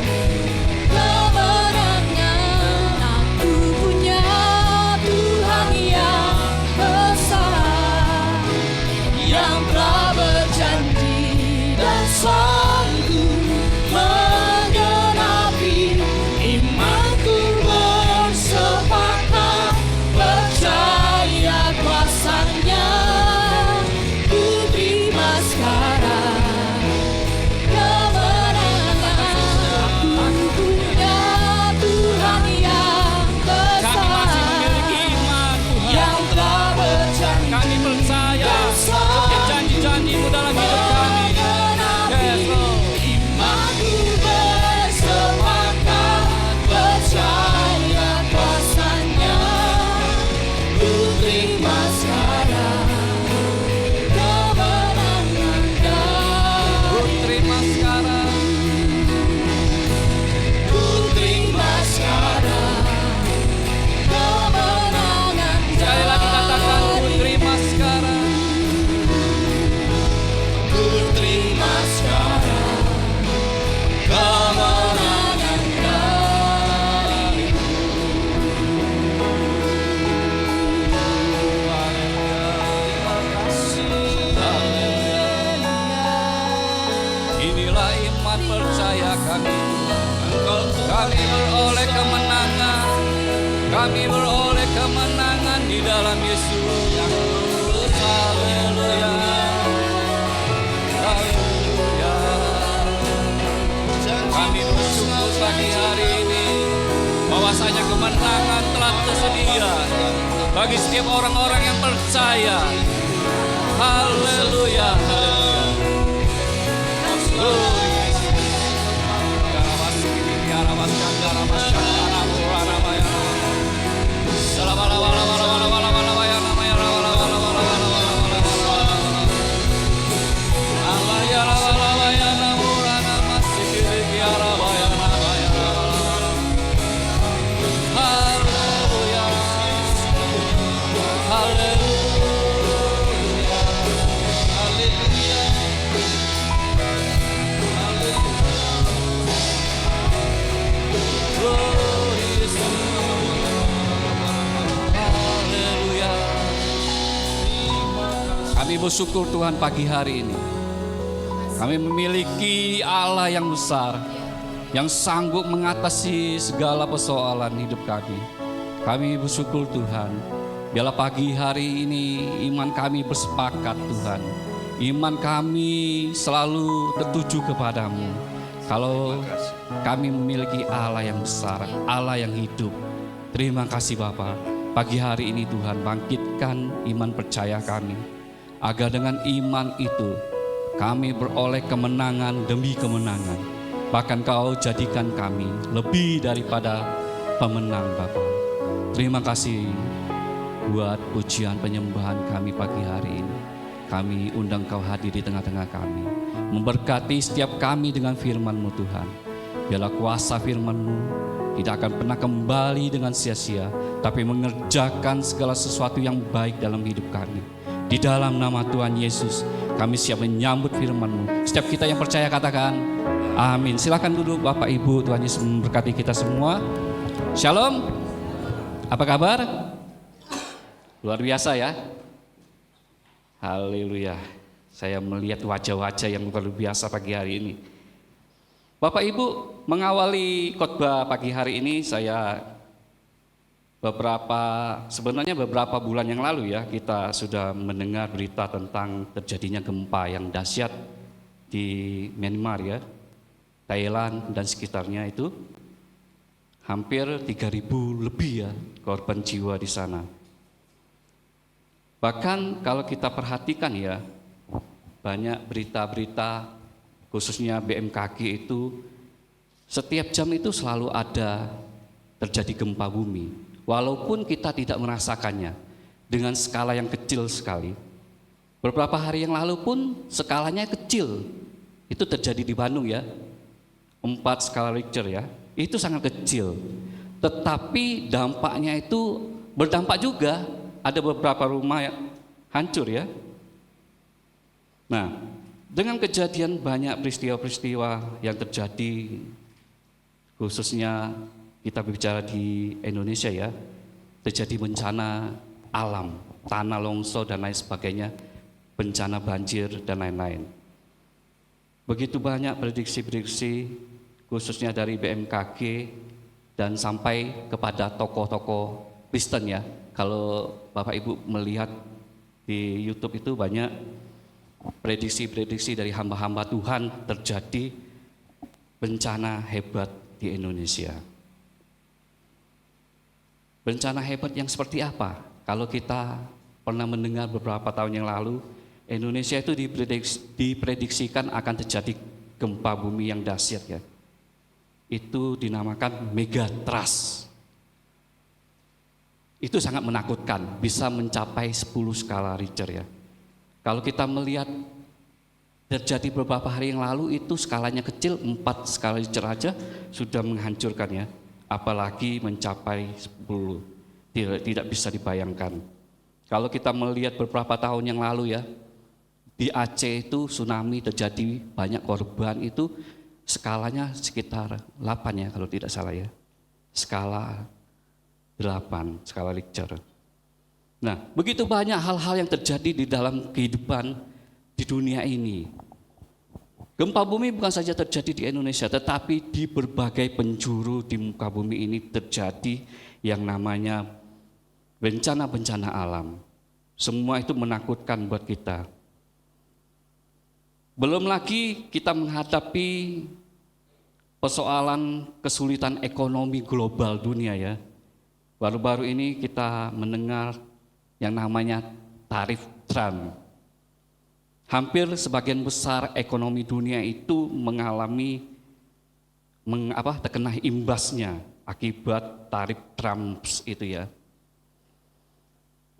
kemenangan aku punya Tuhan yang besar, yang telah berjanji dan sanggup menggenapi imanku bersepakat percaya kuasa-Nya. Ku terima sekarang kemenangan aku punya Tuhan yang Kami masih memiliki besar, iman Tuhan. yang telah berjanji Kami percaya setiap janji-janji-Mu dalam hidup kami. Yes, Lord. imanku bersepakat percaya kuasa-Nya. Ku terima sekarang kemenangan Ku terima sekarang. Ku terima sekarang kemenangan Sekali lagi katakan, ku terima sekarang. Ku terima sekarang kemenangan dari-Mu. Inilah iman percaya kami. Kami beroleh kemenangan. Kami beroleh kemenangan di dalam Yesus. Haleluya. Haleluya. Kami bersyukur pagi hari ini bahwasanya kemenangan telah tersedia bagi setiap orang-orang yang percaya. Haleluya. Kami bersyukur Tuhan pagi hari ini. Kami memiliki Allah yang besar, yang sanggup mengatasi segala persoalan hidup kami. Kami bersyukur Tuhan. Biarlah pagi hari ini iman kami bersepakat Tuhan. Iman kami selalu tertuju kepadamu. Kalau kami memiliki Allah yang besar, Allah yang hidup. Terima kasih Bapa. Pagi hari ini Tuhan bangkitkan iman percaya kami. Agar dengan iman itu kami beroleh kemenangan demi kemenangan. Bahkan Kau jadikan kami lebih daripada pemenang Bapa. Terima kasih buat pujian penyembahan kami pagi hari ini. Kami undang Kau hadir di tengah-tengah kami, memberkati setiap kami dengan firman-Mu Tuhan. Biarlah kuasa firman-Mu tidak akan pernah kembali dengan sia-sia, tapi mengerjakan segala sesuatu yang baik dalam hidup kami. Di dalam nama Tuhan Yesus, kami siap menyambut firman-Mu. Setiap kita yang percaya katakan, amin. Silakan duduk Bapak Ibu, Tuhan Yesus memberkati kita semua. Shalom, apa kabar? Luar biasa ya. Haleluya. Saya melihat wajah-wajah yang luar biasa pagi hari ini. Bapak Ibu, mengawali khotbah pagi hari ini saya sebenarnya beberapa bulan yang lalu ya, kita sudah mendengar berita tentang terjadinya gempa yang dahsyat di Myanmar ya, Thailand dan sekitarnya itu. Hampir 3.000 lebih ya korban jiwa di sana. Bahkan kalau kita perhatikan ya, banyak berita-berita khususnya BMKG itu setiap jam itu selalu ada terjadi gempa bumi. Walaupun kita tidak merasakannya dengan skala yang kecil sekali. Beberapa hari yang lalu pun skalanya kecil. Itu terjadi di Bandung ya, 4 skala Richter ya. Itu sangat kecil. Tetapi dampaknya itu berdampak juga. Ada beberapa rumah yang hancur ya. Nah, dengan kejadian banyak peristiwa-peristiwa yang terjadi, khususnya kita bicara di Indonesia ya, terjadi bencana alam, tanah longsor dan lain sebagainya, bencana banjir dan lain-lain. Begitu banyak prediksi-prediksi khususnya dari BMKG dan sampai kepada tokoh-tokoh Kristen ya. Kalau Bapak Ibu melihat di YouTube itu banyak prediksi-prediksi dari hamba-hamba Tuhan terjadi bencana hebat di Indonesia. Bencana hebat yang seperti apa? Kalau kita pernah mendengar beberapa tahun yang lalu, Indonesia itu diprediksikan akan terjadi gempa bumi yang dahsyat ya. Itu dinamakan megatrust. Itu sangat menakutkan, bisa mencapai 10 skala Richter ya. Kalau kita melihat terjadi beberapa hari yang lalu itu skalanya kecil, 4 skala Richter aja sudah menghancurkan ya. Apalagi mencapai 10, tidak bisa dibayangkan. Kalau kita melihat beberapa tahun yang lalu ya, di Aceh itu tsunami terjadi, banyak korban itu skalanya sekitar 8 ya kalau tidak salah ya. Skala 8 skala Richter. Nah, begitu banyak hal-hal yang terjadi di dalam kehidupan di dunia ini. Gempa bumi bukan saja terjadi di Indonesia, tetapi di berbagai penjuru di muka bumi ini terjadi yang namanya bencana-bencana alam. Semua itu menakutkan buat kita. Belum lagi kita menghadapi persoalan kesulitan ekonomi global dunia ya. Baru-baru ini kita mendengar yang namanya tarif Trump. Hampir sebagian besar ekonomi dunia itu mengalami terkena imbasnya akibat tarif Trump itu ya.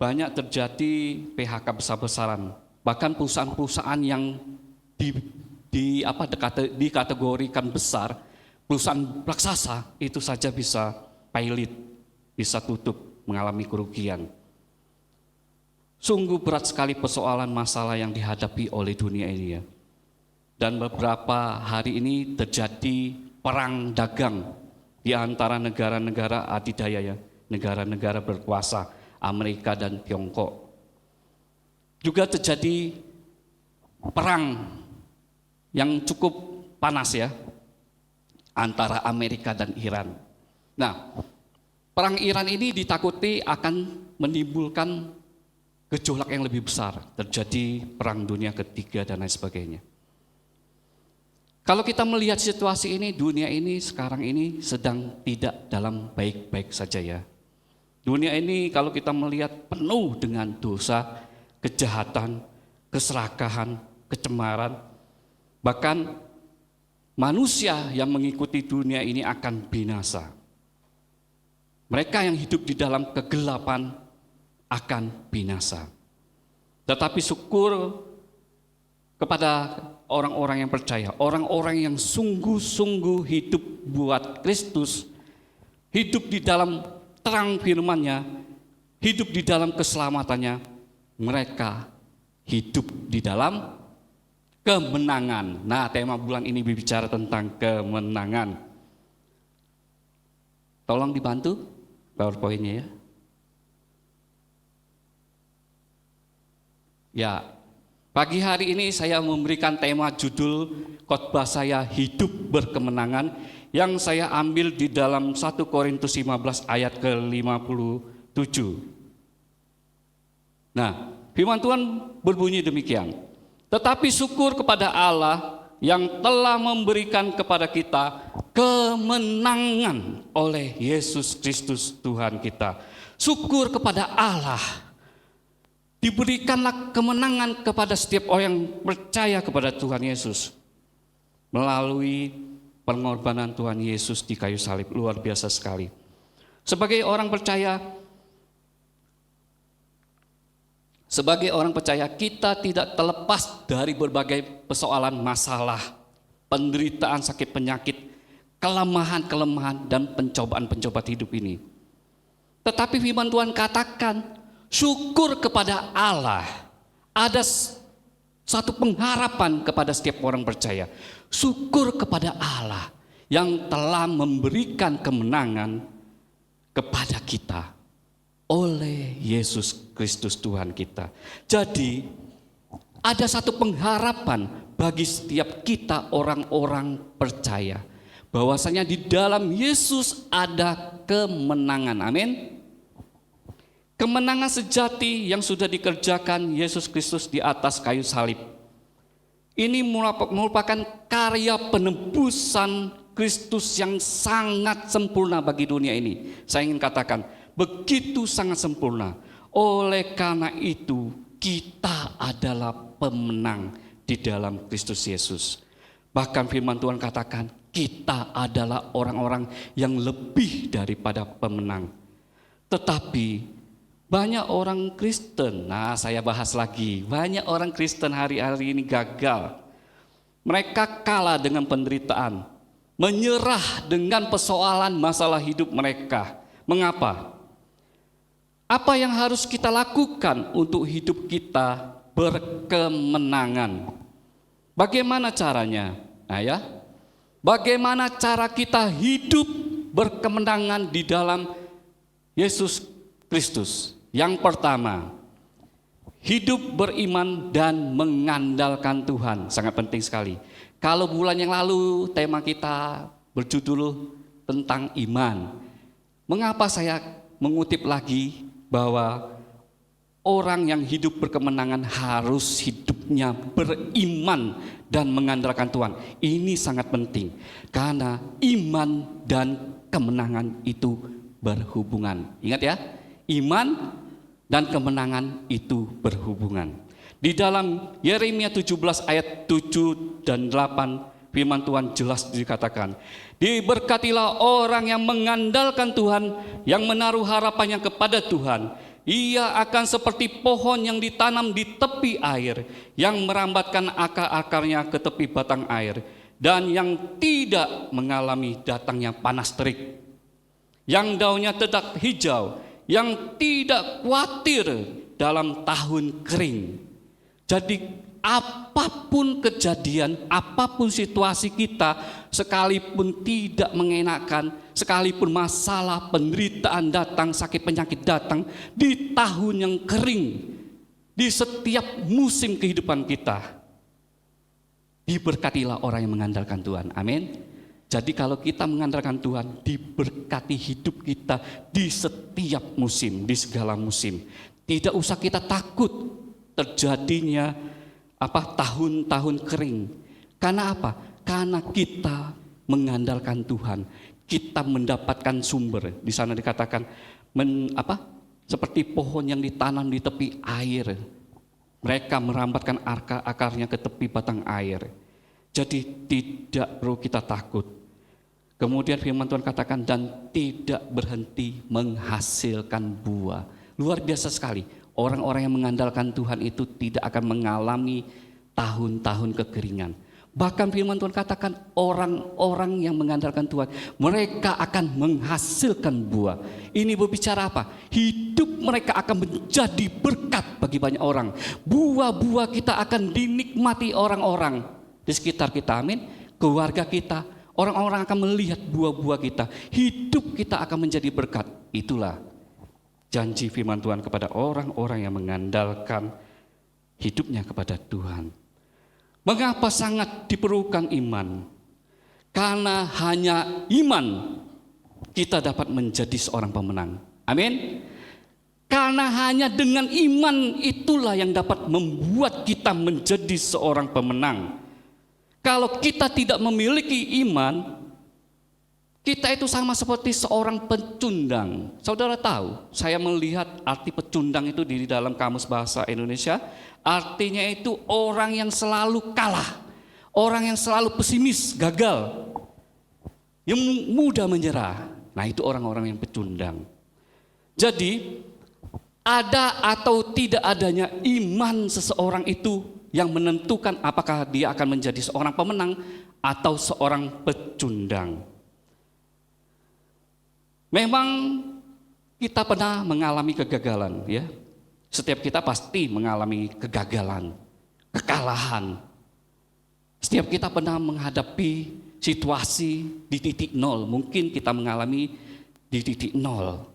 Banyak terjadi PHK besar-besaran, bahkan perusahaan-perusahaan yang dikategorikan besar, perusahaan raksasa itu saja bisa pilot, bisa tutup, mengalami kerugian. Sungguh berat sekali persoalan masalah yang dihadapi oleh dunia ini ya. Dan beberapa hari ini terjadi perang dagang di antara negara-negara adidaya ya, negara-negara berkuasa, Amerika dan Tiongkok. Juga terjadi perang yang cukup panas ya, antara Amerika dan Iran. Nah, perang Iran ini ditakuti akan menimbulkan gejolak yang lebih besar, terjadi perang dunia ketiga dan lain sebagainya. Kalau kita melihat situasi ini, dunia ini sekarang ini sedang tidak dalam baik-baik saja ya. Dunia ini kalau kita melihat penuh dengan dosa, kejahatan, keserakahan, kecemaran, bahkan manusia yang mengikuti dunia ini akan binasa. Mereka yang hidup di dalam kegelapan akan binasa. Tetapi syukur kepada orang-orang yang percaya, orang-orang yang sungguh-sungguh hidup buat Kristus, hidup di dalam terang firman-Nya, hidup di dalam keselamatannya, mereka hidup di dalam kemenangan. Nah, tema bulan ini berbicara tentang kemenangan. Tolong dibantu PowerPoint-nya ya. Ya, pagi hari ini saya memberikan tema judul khotbah saya hidup berkemenangan yang saya ambil di dalam 1 Korintus 15 ayat ke-57. Nah, firman Tuhan berbunyi demikian. Tetapi syukur kepada Allah yang telah memberikan kepada kita kemenangan oleh Yesus Kristus Tuhan kita. Syukur kepada Allah. Diberikanlah kemenangan kepada setiap orang yang percaya kepada Tuhan Yesus melalui pengorbanan Tuhan Yesus di kayu salib. Luar biasa sekali. Sebagai orang percaya, kita tidak terlepas dari berbagai persoalan, masalah, penderitaan, sakit penyakit, kelemahan-kelemahan dan pencobaan-pencobaan hidup ini. Tetapi firman Tuhan katakan, syukur kepada Allah. Ada satu pengharapan kepada setiap orang percaya. Syukur kepada Allah yang telah memberikan kemenangan kepada kita oleh Yesus Kristus Tuhan kita. Jadi ada satu pengharapan bagi setiap kita orang-orang percaya. Bahwasanya di dalam Yesus ada kemenangan. Amin. Kemenangan sejati yang sudah dikerjakan Yesus Kristus di atas kayu salib. Ini merupakan karya penebusan Kristus yang sangat sempurna bagi dunia ini. Saya ingin katakan, begitu sangat sempurna. Oleh karena itu, kita adalah pemenang di dalam Kristus Yesus. Bahkan firman Tuhan katakan, kita adalah orang-orang yang lebih daripada pemenang. Tetapi banyak orang Kristen, saya bahas lagi, banyak orang Kristen hari-hari ini gagal. Mereka kalah dengan penderitaan, menyerah dengan persoalan masalah hidup mereka. Mengapa? Apa yang harus kita lakukan untuk hidup kita berkemenangan? Bagaimana caranya? Bagaimana cara kita hidup berkemenangan di dalam Yesus Kristus? Yang pertama, hidup beriman dan mengandalkan Tuhan. Sangat penting sekali. Kalau bulan yang lalu tema kita berjudul tentang iman. Mengapa saya mengutip lagi bahwa orang yang hidup berkemenangan harus hidupnya beriman dan mengandalkan Tuhan. Ini sangat penting. Karena iman dan kemenangan itu berhubungan. Ingat ya, iman dan kemenangan itu berhubungan. Di dalam Yeremia 17 ayat 7 dan 8 firman Tuhan jelas dikatakan, diberkatilah orang yang mengandalkan Tuhan, yang menaruh harapannya kepada Tuhan. Ia akan seperti pohon yang ditanam di tepi air, yang merambatkan akar-akarnya ke tepi batang air, dan yang tidak mengalami datangnya panas terik, yang daunnya tetap hijau, yang tidak khawatir dalam tahun kering. Jadi apapun kejadian, apapun situasi kita, sekalipun tidak mengenakan, sekalipun masalah, penderitaan datang, sakit penyakit datang, di tahun yang kering, di setiap musim kehidupan kita, diberkatilah orang yang mengandalkan Tuhan. Amin. Jadi kalau kita mengandalkan Tuhan, diberkati hidup kita di setiap musim, di segala musim. Tidak usah kita takut terjadinya tahun-tahun kering. Karena apa? Karena kita mengandalkan Tuhan, kita mendapatkan sumber. Di sana dikatakan seperti pohon yang ditanam di tepi air. Mereka merambatkan akarnya ke tepi batang air. Jadi tidak perlu kita takut. Kemudian firman Tuhan katakan dan tidak berhenti menghasilkan buah. Luar biasa sekali. Orang-orang yang mengandalkan Tuhan itu tidak akan mengalami tahun-tahun kekeringan. Bahkan firman Tuhan katakan orang-orang yang mengandalkan Tuhan, mereka akan menghasilkan buah. Ini berbicara apa? Hidup mereka akan menjadi berkat bagi banyak orang. Buah-buah kita akan dinikmati orang-orang di sekitar kita, amin. Keluarga kita, orang-orang akan melihat buah-buah kita. Hidup kita akan menjadi berkat. Itulah janji firman Tuhan kepada orang-orang yang mengandalkan hidupnya kepada Tuhan. Mengapa sangat diperlukan iman? Karena hanya iman kita dapat menjadi seorang pemenang. Amin. Karena hanya dengan iman itulah yang dapat membuat kita menjadi seorang pemenang. Kalau kita tidak memiliki iman, kita itu sama seperti seorang pecundang. Saudara tahu, saya melihat arti pecundang itu di dalam Kamus Bahasa Indonesia. Artinya itu orang yang selalu kalah, orang yang selalu pesimis, gagal, yang mudah menyerah. Nah, itu orang-orang yang pecundang. Jadi, ada atau tidak adanya iman seseorang itu yang menentukan apakah dia akan menjadi seorang pemenang atau seorang pecundang. Memang kita pernah mengalami kegagalan, ya. Setiap kita pasti mengalami kegagalan, kekalahan. Setiap kita pernah menghadapi situasi di titik nol. Mungkin kita mengalami di titik nol,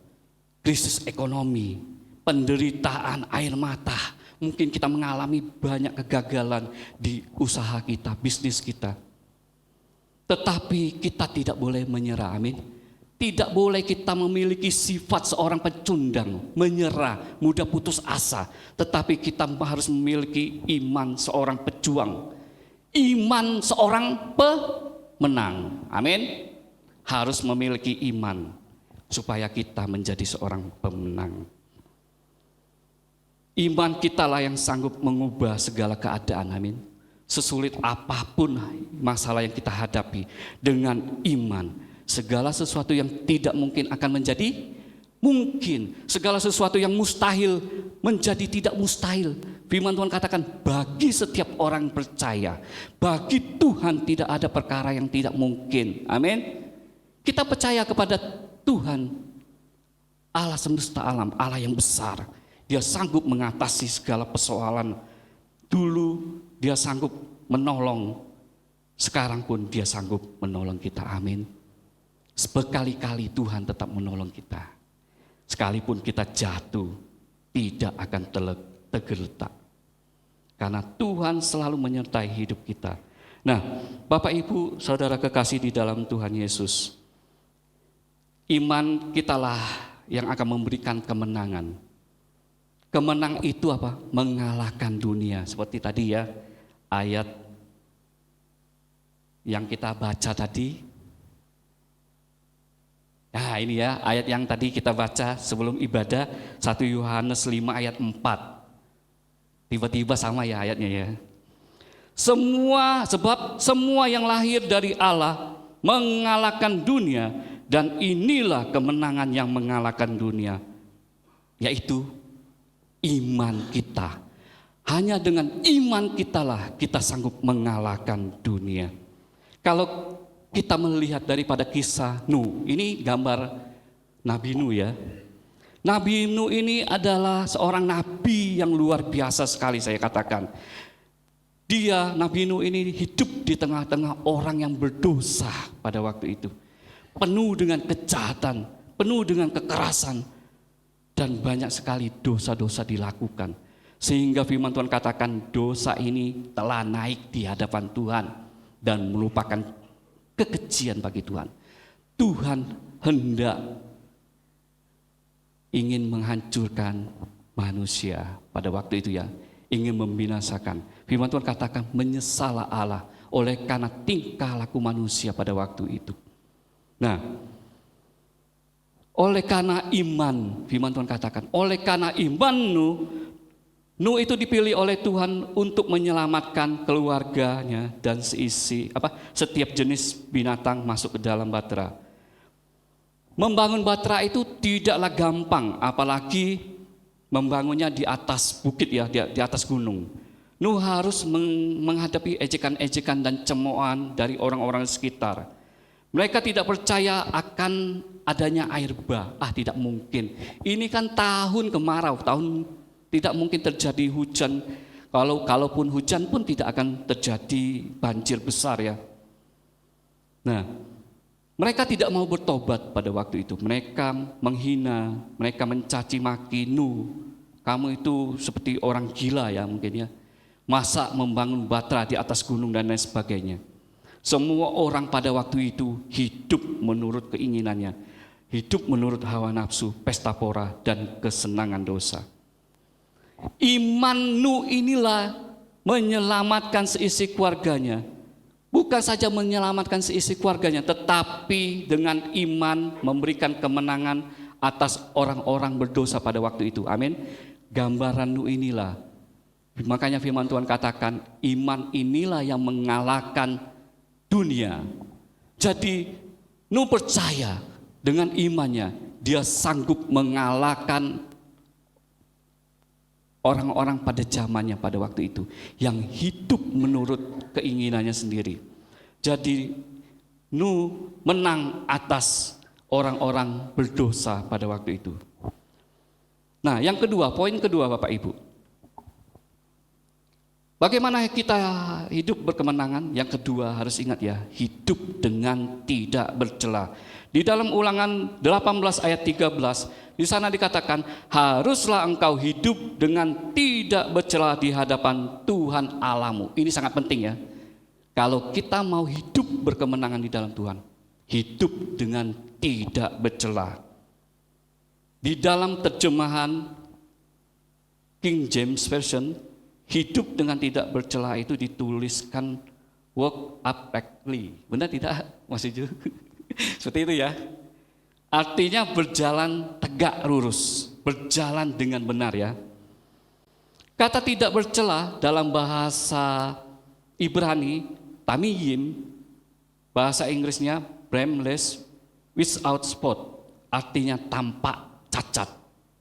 krisis ekonomi, penderitaan, air mata. Mungkin kita mengalami banyak kegagalan di usaha kita, bisnis kita. Tetapi kita tidak boleh menyerah, amin. Tidak boleh kita memiliki sifat seorang pecundang, menyerah, mudah putus asa. Tetapi kita harus memiliki iman seorang pejuang. Iman seorang pemenang. Amin. Harus memiliki iman supaya kita menjadi seorang pemenang. Iman kitalah yang sanggup mengubah segala keadaan, amin. Sesulit apapun masalah yang kita hadapi, dengan iman segala sesuatu yang tidak mungkin akan menjadi mungkin. Segala sesuatu yang mustahil menjadi tidak mustahil. Firman Tuhan katakan bagi setiap orang percaya, bagi Tuhan tidak ada perkara yang tidak mungkin. Amin. Kita percaya kepada Tuhan, Allah semesta alam, Allah yang besar. Dia sanggup mengatasi segala persoalan. Dulu dia sanggup menolong, sekarang pun dia sanggup menolong kita. Amin. Berkali-kali Tuhan tetap menolong kita. Sekalipun kita jatuh, tidak akan tergeletak. Karena Tuhan selalu menyertai hidup kita. Nah, Bapak Ibu, Saudara kekasih di dalam Tuhan Yesus, iman kitalah yang akan memberikan kemenangan. Kemenang itu apa? Mengalahkan dunia. Seperti tadi ya, ayat yang kita baca tadi. Nah ini ya ayat yang tadi kita baca sebelum ibadah, 1 Yohanes 5 ayat 4. Tiba-tiba sama ya ayatnya ya. Sebab semua yang lahir dari Allah mengalahkan dunia, dan inilah kemenangan yang mengalahkan dunia, yaitu iman kita. Hanya dengan iman kitalah kita sanggup mengalahkan dunia. Kalau kita melihat daripada kisah Nuh, ini gambar Nabi Nuh ya. Nabi Nuh ini adalah seorang nabi yang luar biasa sekali, saya katakan. Dia, Nabi Nuh ini hidup di tengah-tengah orang yang berdosa pada waktu itu. Penuh dengan kejahatan, penuh dengan kekerasan, dan banyak sekali dosa-dosa dilakukan. Sehingga firman Tuhan katakan dosa ini telah naik di hadapan Tuhan dan melupakan kekejian bagi Tuhan. Tuhan hendak ingin menghancurkan manusia pada waktu itu ya, ingin membinasakan. Firman Tuhan katakan menyesallah Allah oleh karena tingkah laku manusia pada waktu itu. Nah, oleh karena iman, firman Tuhan katakan, oleh karena iman Nuh itu dipilih oleh Tuhan untuk menyelamatkan keluarganya dan setiap jenis binatang masuk ke dalam bahtera. Membangun bahtera itu tidaklah gampang, apalagi membangunnya di atas bukit ya, di atas gunung. Nuh harus menghadapi ejekan-ejekan dan cemoohan dari orang-orang sekitar. Mereka tidak percaya akan adanya air bah. Tidak mungkin. Ini kan tahun kemarau, tidak mungkin terjadi hujan. Kalaupun hujan pun tidak akan terjadi banjir besar ya. Nah, mereka tidak mau bertobat pada waktu itu. Mereka menghina, mereka mencaci maki Nuh. Kamu itu seperti orang gila ya mungkin ya. Masa membangun bahtera di atas gunung dan lain sebagainya. Semua orang pada waktu itu hidup menurut keinginannya. Hidup menurut hawa nafsu, pesta pora, dan kesenangan dosa. Iman Nuh inilah menyelamatkan seisi keluarganya. Bukan saja menyelamatkan seisi keluarganya, tetapi dengan iman memberikan kemenangan atas orang-orang berdosa pada waktu itu. Amin. Gambaran Nuh inilah. Makanya firman Tuhan katakan, iman inilah yang mengalahkan dunia. Jadi Nuh percaya dengan imannya, dia sanggup mengalahkan orang-orang pada zamannya pada waktu itu yang hidup menurut keinginannya sendiri. Jadi Nuh menang atas orang-orang berdosa pada waktu itu. Nah, yang kedua, poin kedua Bapak Ibu. Bagaimana kita hidup berkemenangan? Yang kedua harus ingat ya, hidup dengan tidak bercela. Di dalam Ulangan 18 ayat 13, di sana dikatakan, haruslah engkau hidup dengan tidak bercela di hadapan Tuhan Allahmu. Ini sangat penting ya. Kalau kita mau hidup berkemenangan di dalam Tuhan, hidup dengan tidak bercela. Di dalam terjemahan King James Version, hidup dengan tidak bercela itu dituliskan walk uprightly. Benar tidak, Mas Iju? Seperti itu ya. Artinya berjalan tegak lurus, berjalan dengan benar ya. Kata tidak bercela dalam bahasa Ibrani, tamiyim, bahasa Inggrisnya blameless without spot, artinya tanpa cacat.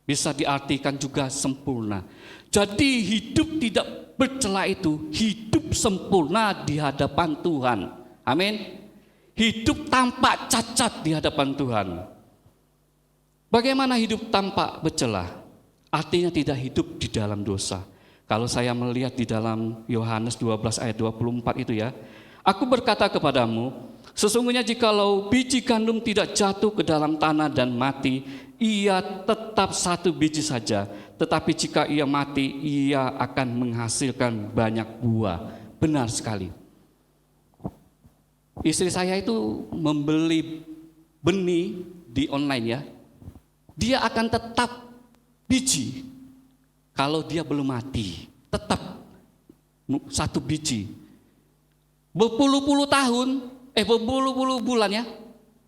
Bisa diartikan juga sempurna. Jadi hidup tidak bercela itu hidup sempurna di hadapan Tuhan. Amin. Hidup tanpa cacat di hadapan Tuhan. Bagaimana hidup tanpa bercela? Artinya tidak hidup di dalam dosa. Kalau saya melihat di dalam Yohanes 12 ayat 24 itu ya. Aku berkata kepadamu, sesungguhnya jikalau biji gandum tidak jatuh ke dalam tanah dan mati, ia tetap satu biji saja. Tetapi jika ia mati, ia akan menghasilkan banyak buah. Benar sekali. Istri saya itu membeli benih di online ya. Dia akan tetap biji kalau dia belum mati. Tetap satu biji. Berpuluh-puluh tahun, berpuluh-puluh bulan ya.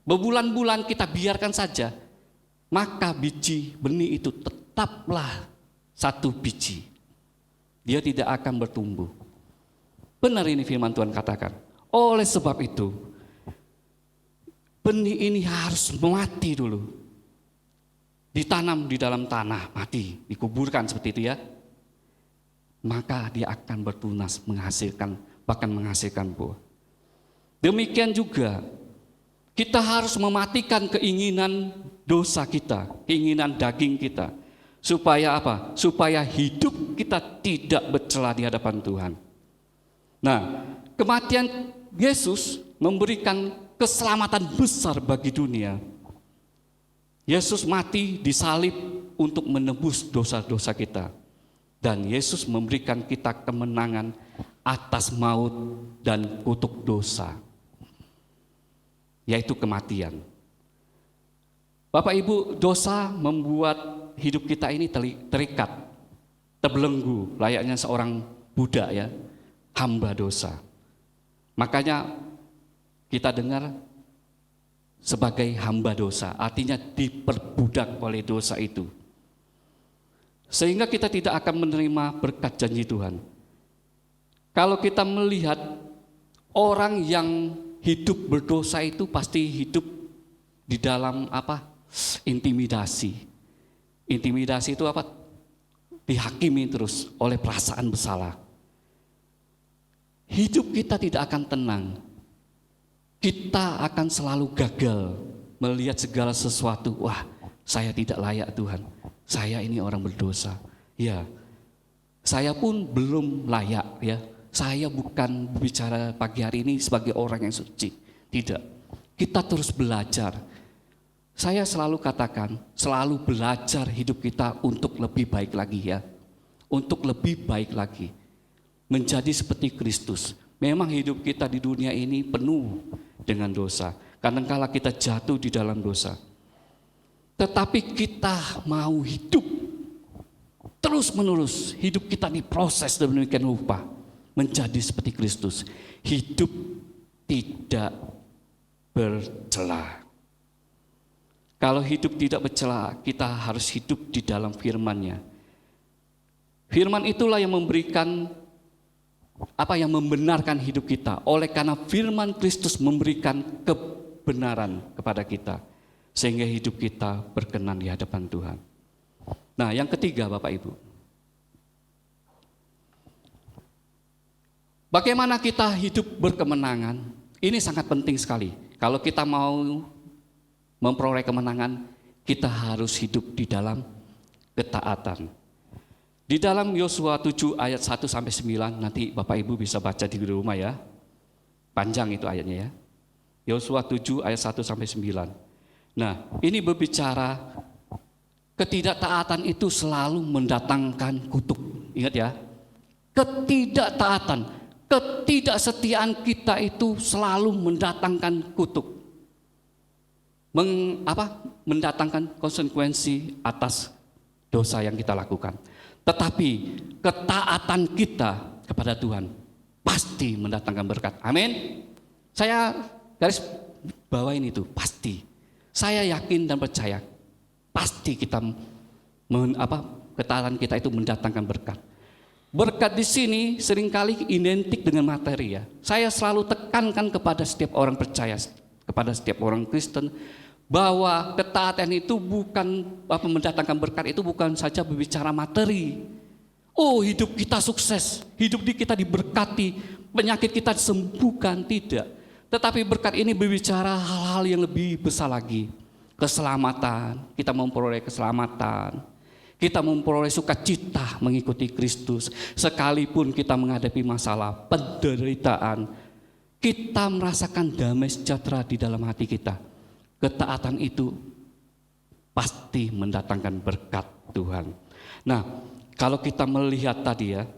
Berbulan-bulan kita biarkan saja. Maka biji benih itu tetaplah satu biji. Dia tidak akan bertumbuh. Benar ini firman Tuhan katakan. Oleh sebab itu, benih ini harus mati dulu. Ditanam di dalam tanah, mati, dikuburkan seperti itu ya. Maka dia akan bertunas, bahkan menghasilkan buah. Demikian juga, kita harus mematikan keinginan dosa kita, keinginan daging kita. Supaya apa? Supaya hidup kita tidak bercela di hadapan Tuhan. Nah, kematian Yesus memberikan keselamatan besar bagi dunia. Yesus mati disalib untuk menebus dosa-dosa kita. Dan Yesus memberikan kita kemenangan atas maut dan kutuk dosa, yaitu kematian. Bapak Ibu, dosa membuat hidup kita ini terikat, terbelenggu, layaknya seorang budak ya, hamba dosa. Makanya kita dengar sebagai hamba dosa, artinya diperbudak oleh dosa itu. Sehingga kita tidak akan menerima berkat janji Tuhan. Kalau kita melihat orang yang hidup berdosa itu pasti hidup di dalam apa? Intimidasi. Intimidasi itu apa? Dihakimi terus oleh perasaan bersalah. Hidup kita tidak akan tenang. Kita akan selalu gagal melihat segala sesuatu. Wah, saya tidak layak Tuhan. Saya ini orang berdosa. Ya, saya pun belum layak ya. Saya bukan bicara pagi hari ini sebagai orang yang suci. Tidak. Kita terus belajar. Saya selalu katakan, selalu belajar hidup kita untuk lebih baik lagi ya. Untuk lebih baik lagi. Menjadi seperti Kristus. Memang hidup kita di dunia ini penuh dengan dosa. Kadang-kala kita jatuh di dalam dosa. Tetapi kita mau hidup terus menerus. Hidup kita diproses demikian rupa. Menjadi seperti Kristus. Hidup tidak bercela. Kalau hidup tidak bercela, kita harus hidup di dalam firman-Nya. Firman itulah yang memberikan yang membenarkan hidup kita. Oleh karena firman Kristus memberikan kebenaran kepada kita. Sehingga hidup kita berkenan di hadapan Tuhan. Nah, yang ketiga Bapak Ibu. Bagaimana kita hidup berkemenangan? Ini sangat penting sekali. Kalau kita mau memperoleh kemenangan, kita harus hidup di dalam ketaatan. Di dalam Yosua 7 ayat 1 sampai 9, nanti Bapak Ibu bisa baca di rumah ya. Panjang itu ayatnya ya. Yosua 7 ayat 1 sampai 9. Nah, ini berbicara ketidaktaatan itu selalu mendatangkan kutuk. Ingat ya, ketidaksetiaan kita itu selalu mendatangkan kutuk. Mendatangkan konsekuensi atas dosa yang kita lakukan. Tetapi ketaatan kita kepada Tuhan pasti mendatangkan berkat. Amin. Saya garis bawain itu, pasti. Saya yakin dan percaya pasti ketaatan kita itu mendatangkan berkat. Berkat di sini seringkali identik dengan materi ya. Saya selalu tekankan kepada setiap orang percaya, kepada setiap orang Kristen, bahwa ketaatan itu bukan mendatangkan berkat, itu bukan saja berbicara materi. Oh, hidup kita sukses, hidup kita diberkati, penyakit kita disembuhkan, tidak. Tetapi berkat ini berbicara hal-hal yang lebih besar lagi. Keselamatan, kita memperoleh keselamatan. Kita memperoleh sukacita mengikuti Kristus. Sekalipun kita menghadapi masalah, penderitaan, kita merasakan damai sejahtera di dalam hati kita. Ketaatan itu pasti mendatangkan berkat Tuhan. Nah, kalau kita melihat tadi ya,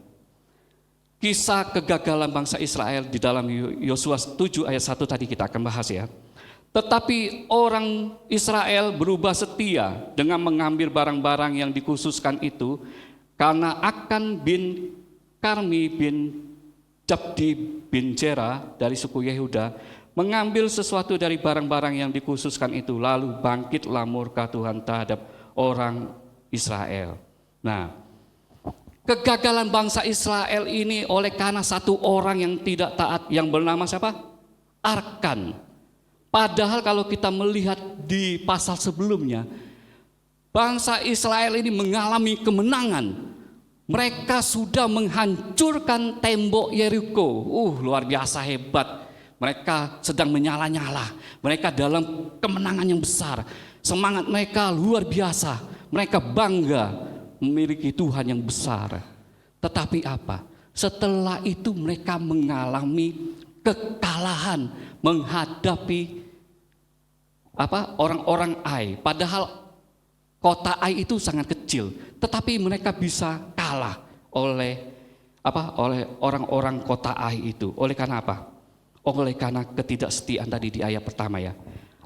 kisah kegagalan bangsa Israel di dalam Yosua 7 ayat 1 tadi kita akan bahas ya. Tetapi orang Israel berubah setia dengan mengambil barang-barang yang dikhususkan itu, karena Akan bin Karmi bin Jabdi bin Jera dari suku Yehuda mengambil sesuatu dari barang-barang yang dikhususkan itu, lalu bangkitlah murka Tuhan terhadap orang Israel. Nah, kegagalan bangsa Israel ini oleh karena satu orang yang tidak taat yang bernama siapa? Akan. Padahal kalau kita melihat di pasal sebelumnya, bangsa Israel ini mengalami kemenangan. Mereka sudah menghancurkan tembok Yeriko. Luar biasa hebat. Mereka sedang menyala-nyala. Mereka dalam kemenangan yang besar. Semangat mereka luar biasa. Mereka bangga memiliki Tuhan yang besar. Tetapi apa? Setelah itu mereka mengalami kekalahan menghadapi orang-orang Ai. Padahal kota Ai itu sangat kecil, tetapi mereka bisa kalah oleh orang-orang kota Ai itu. Oleh karena apa? Oleh karena ketidaksetiaan tadi di ayat pertama ya.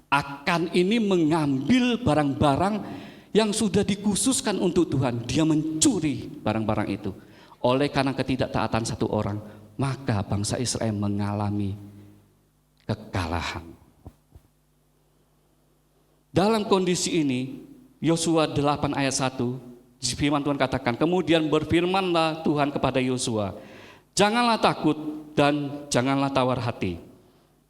Akan ini mengambil barang-barang yang sudah dikhususkan untuk Tuhan. Dia mencuri barang-barang itu. Oleh karena ketidaktaatan satu orang, maka bangsa Israel mengalami kekalahan. Dalam kondisi ini, Yosua 8 ayat 1 Firman Tuhan katakan, kemudian berfirmanlah Tuhan kepada Yosua, janganlah takut dan janganlah tawar hati.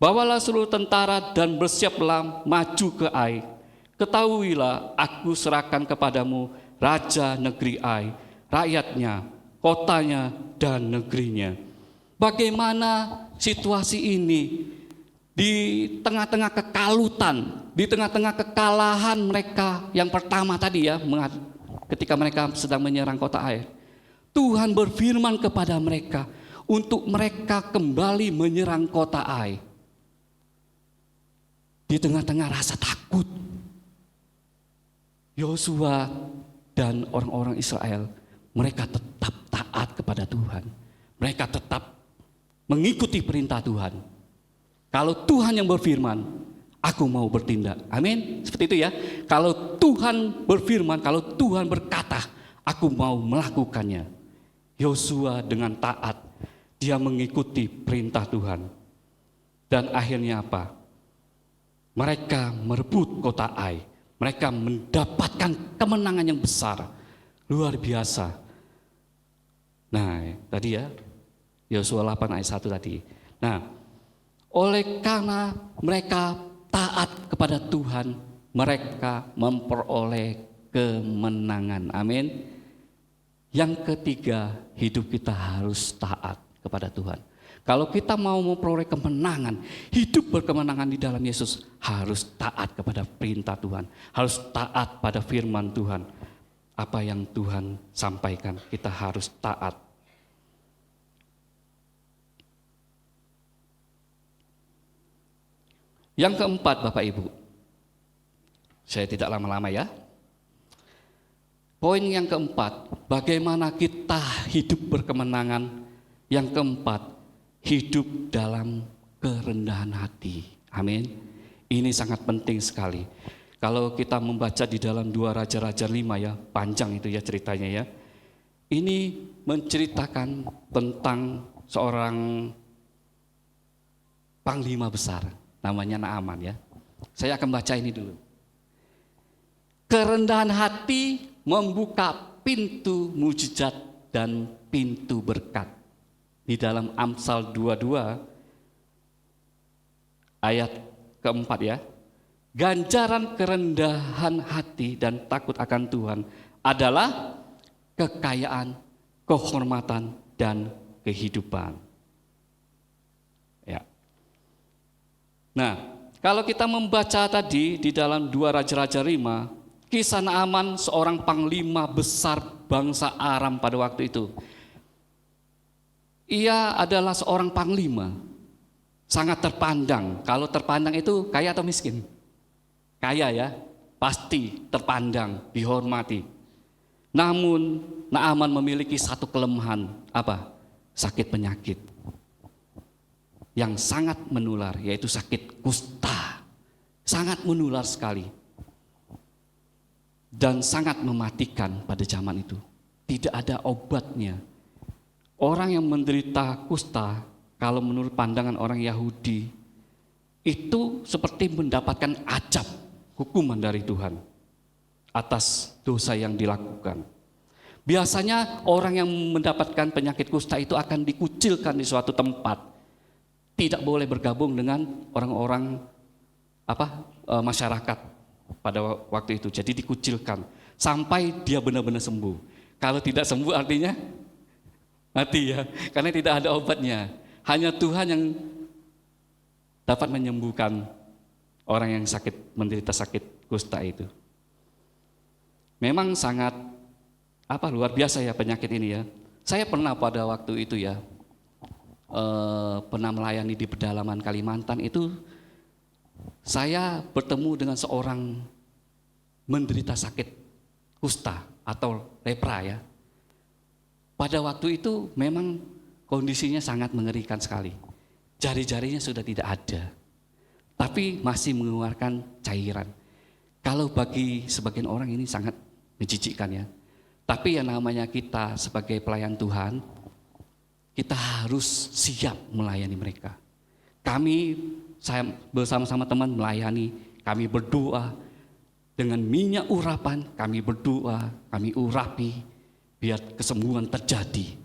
Bawalah seluruh tentara dan bersiaplah maju ke Ai. Ketahuilah, aku serahkan kepadamu raja negeri Ai, rakyatnya, kotanya, dan negerinya. Bagaimana situasi ini di tengah-tengah kekalutan, di tengah-tengah kekalahan mereka yang pertama tadi ya, ketika mereka sedang menyerang kota Ai. Tuhan berfirman kepada mereka untuk mereka kembali menyerang kota Ai. Di tengah-tengah rasa takut, Yosua dan orang-orang Israel, mereka tetap taat kepada Tuhan. Mereka tetap mengikuti perintah Tuhan. Kalau Tuhan yang berfirman, aku mau bertindak. Amin. Seperti itu ya. Kalau Tuhan berfirman, kalau Tuhan berkata, aku mau melakukannya. Yosua dengan taat, dia mengikuti perintah Tuhan. Dan akhirnya apa? Mereka merebut kota Ai. Mereka mendapatkan kemenangan yang besar. Luar biasa. Nah, tadi ya, Yosua 8 ayat 1 tadi. Nah, oleh karena mereka taat kepada Tuhan, mereka memperoleh kemenangan. Amin. Yang ketiga, hidup kita harus taat kepada Tuhan. Kalau kita mau memperoleh kemenangan, hidup berkemenangan di dalam Yesus, harus taat kepada perintah Tuhan, harus taat pada firman Tuhan. Apa yang Tuhan sampaikan, kita harus taat. Yang keempat, Bapak Ibu, saya tidak lama-lama ya. Poin yang keempat, bagaimana kita hidup berkemenangan. Yang keempat, hidup dalam kerendahan hati. Amin. Ini sangat penting sekali. Kalau kita membaca di dalam 2 Raja-Raja 5 ya, panjang itu ya ceritanya ya. Ini menceritakan tentang seorang panglima besar, namanya Naaman ya. Saya akan baca ini dulu. Kerendahan hati membuka pintu mujizat dan pintu berkat. Di dalam Amsal 22 ayat keempat ya. Ganjaran kerendahan hati dan takut akan Tuhan adalah kekayaan, kehormatan, dan kehidupan. Ya. Nah, kalau kita membaca tadi di dalam 2 Raja-Raja 5, kisah Naaman seorang panglima besar bangsa Aram pada waktu itu. Ia adalah seorang panglima, sangat terpandang. Kalau terpandang itu kaya atau miskin? Kaya ya, pasti terpandang, dihormati. Namun Naaman memiliki satu kelemahan, apa? Sakit penyakit yang sangat menular, yaitu sakit kusta. Sangat menular sekali. Dan sangat mematikan pada zaman itu. Tidak ada obatnya. Orang yang menderita kusta, kalau menurut pandangan orang Yahudi, itu seperti mendapatkan azab, hukuman dari Tuhan atas dosa yang dilakukan. Biasanya orang yang mendapatkan penyakit kusta itu akan dikucilkan di suatu tempat. Tidak boleh bergabung dengan orang-orang masyarakat pada waktu itu. Jadi dikucilkan sampai dia benar-benar sembuh. Kalau tidak sembuh artinya mati ya, karena tidak ada obatnya. Hanya Tuhan yang dapat menyembuhkan orang yang menderita sakit kusta itu. Memang sangat luar biasa ya penyakit ini ya. Saya pernah pada waktu itu ya, pernah melayani di pedalaman Kalimantan itu, saya bertemu dengan seorang menderita sakit kusta atau lepra ya. Pada waktu itu memang kondisinya sangat mengerikan sekali. Jari-jarinya sudah tidak ada, tapi masih mengeluarkan cairan. Kalau bagi sebagian orang ini sangat menjijikkan ya. Tapi yang namanya kita sebagai pelayan Tuhan, kita harus siap melayani mereka. Saya bersama-sama teman melayani, kami berdoa, Dengan minyak urapan kami berdoa, kami urapi biar kesembuhan terjadi.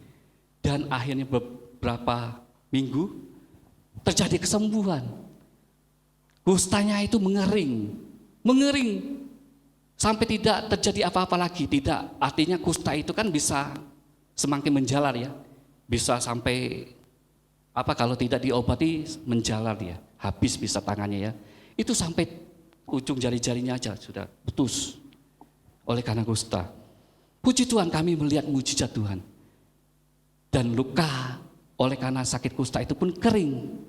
Dan akhirnya beberapa minggu terjadi kesembuhan. Kustanya itu mengering sampai tidak terjadi apa-apa lagi. Tidak, artinya kusta itu kan bisa semakin menjalar ya, bisa sampai kalau tidak diobati menjalar ya, habis bisa tangannya ya. Itu sampai ujung jari-jarinya aja sudah putus oleh karena kusta. Puji Tuhan kami melihat mujizat Tuhan. Dan luka oleh karena sakit kusta itu pun kering.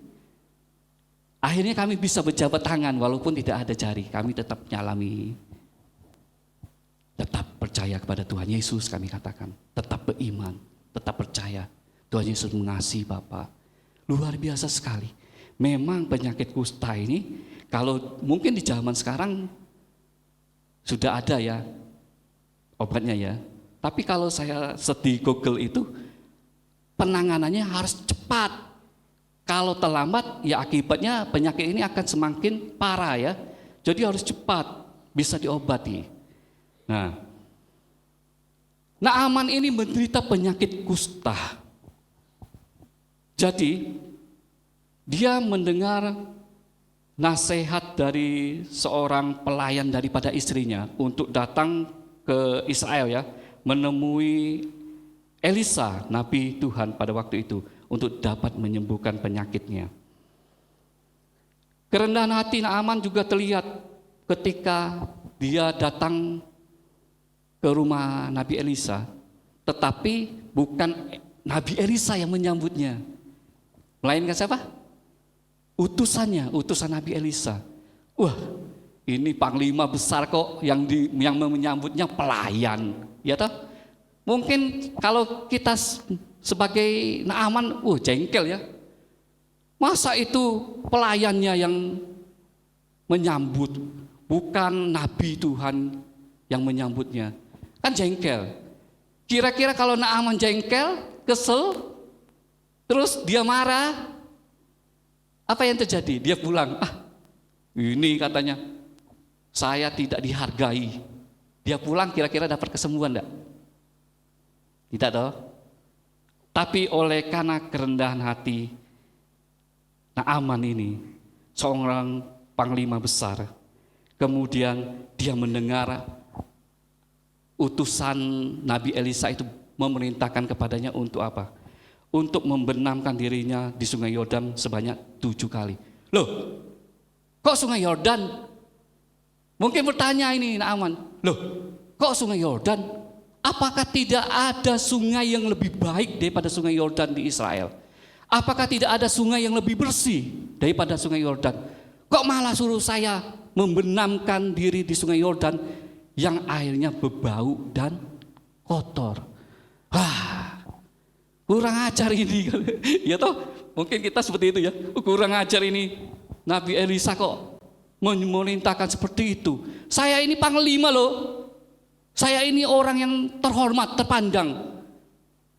Akhirnya kami bisa berjabat tangan walaupun tidak ada jari. Kami tetap menyalami, tetap percaya kepada Tuhan Yesus, kami katakan. Tetap beriman, tetap percaya. Tuhan Yesus mengasihi Bapak. Luar biasa sekali. Memang penyakit kusta ini, kalau mungkin di zaman sekarang sudah ada ya obatnya ya. Tapi kalau saya di Google itu, penanganannya harus cepat. Kalau terlambat, ya akibatnya penyakit ini akan semakin parah ya. Jadi harus cepat, bisa diobati. Nah, Naaman ini menderita penyakit kusta. Jadi, dia mendengar nasihat dari seorang pelayan daripada istrinya untuk datang ke Israel ya, menemui Elisa, nabi Tuhan pada waktu itu, untuk dapat menyembuhkan penyakitnya. Kerendahan hati Naaman juga terlihat ketika dia datang ke rumah Nabi Elisa, tetapi bukan Nabi Elisa yang menyambutnya, melainkan siapa? Utusannya, utusan Nabi Elisa. Wah, ini panglima besar kok yang menyambutnya pelayan, ya toh? Mungkin kalau kita sebagai Naaman, jengkel ya. Masa itu pelayannya yang menyambut, bukan Nabi Tuhan yang menyambutnya. Kan jengkel. Kira-kira kalau Naaman jengkel, kesel, terus dia marah, apa yang terjadi? Dia pulang. Ini katanya, saya tidak dihargai. Dia pulang kira-kira dapat kesembuhan enggak? Tidak toh? Tapi oleh karena kerendahan hati Naaman ini, seorang panglima besar, kemudian dia mendengar utusan Nabi Elisa itu memerintahkan kepadanya untuk apa? Untuk membenamkan dirinya di sungai Yordan sebanyak 7 kali. Loh, kok sungai Yordan? Mungkin bertanya ini Naaman, loh kok sungai Yordan? Apakah tidak ada sungai yang lebih baik daripada sungai Yordan di Israel? Apakah tidak ada sungai yang lebih bersih daripada sungai Yordan? Kok malah suruh saya membenamkan diri di sungai Yordan yang airnya berbau dan kotor? Kurang ajar ini. Ya toh, mungkin kita seperti itu ya. Kurang ajar ini Nabi Elisa kok memerintahkan seperti itu. Saya ini panglima loh. Saya ini orang yang terhormat, terpandang.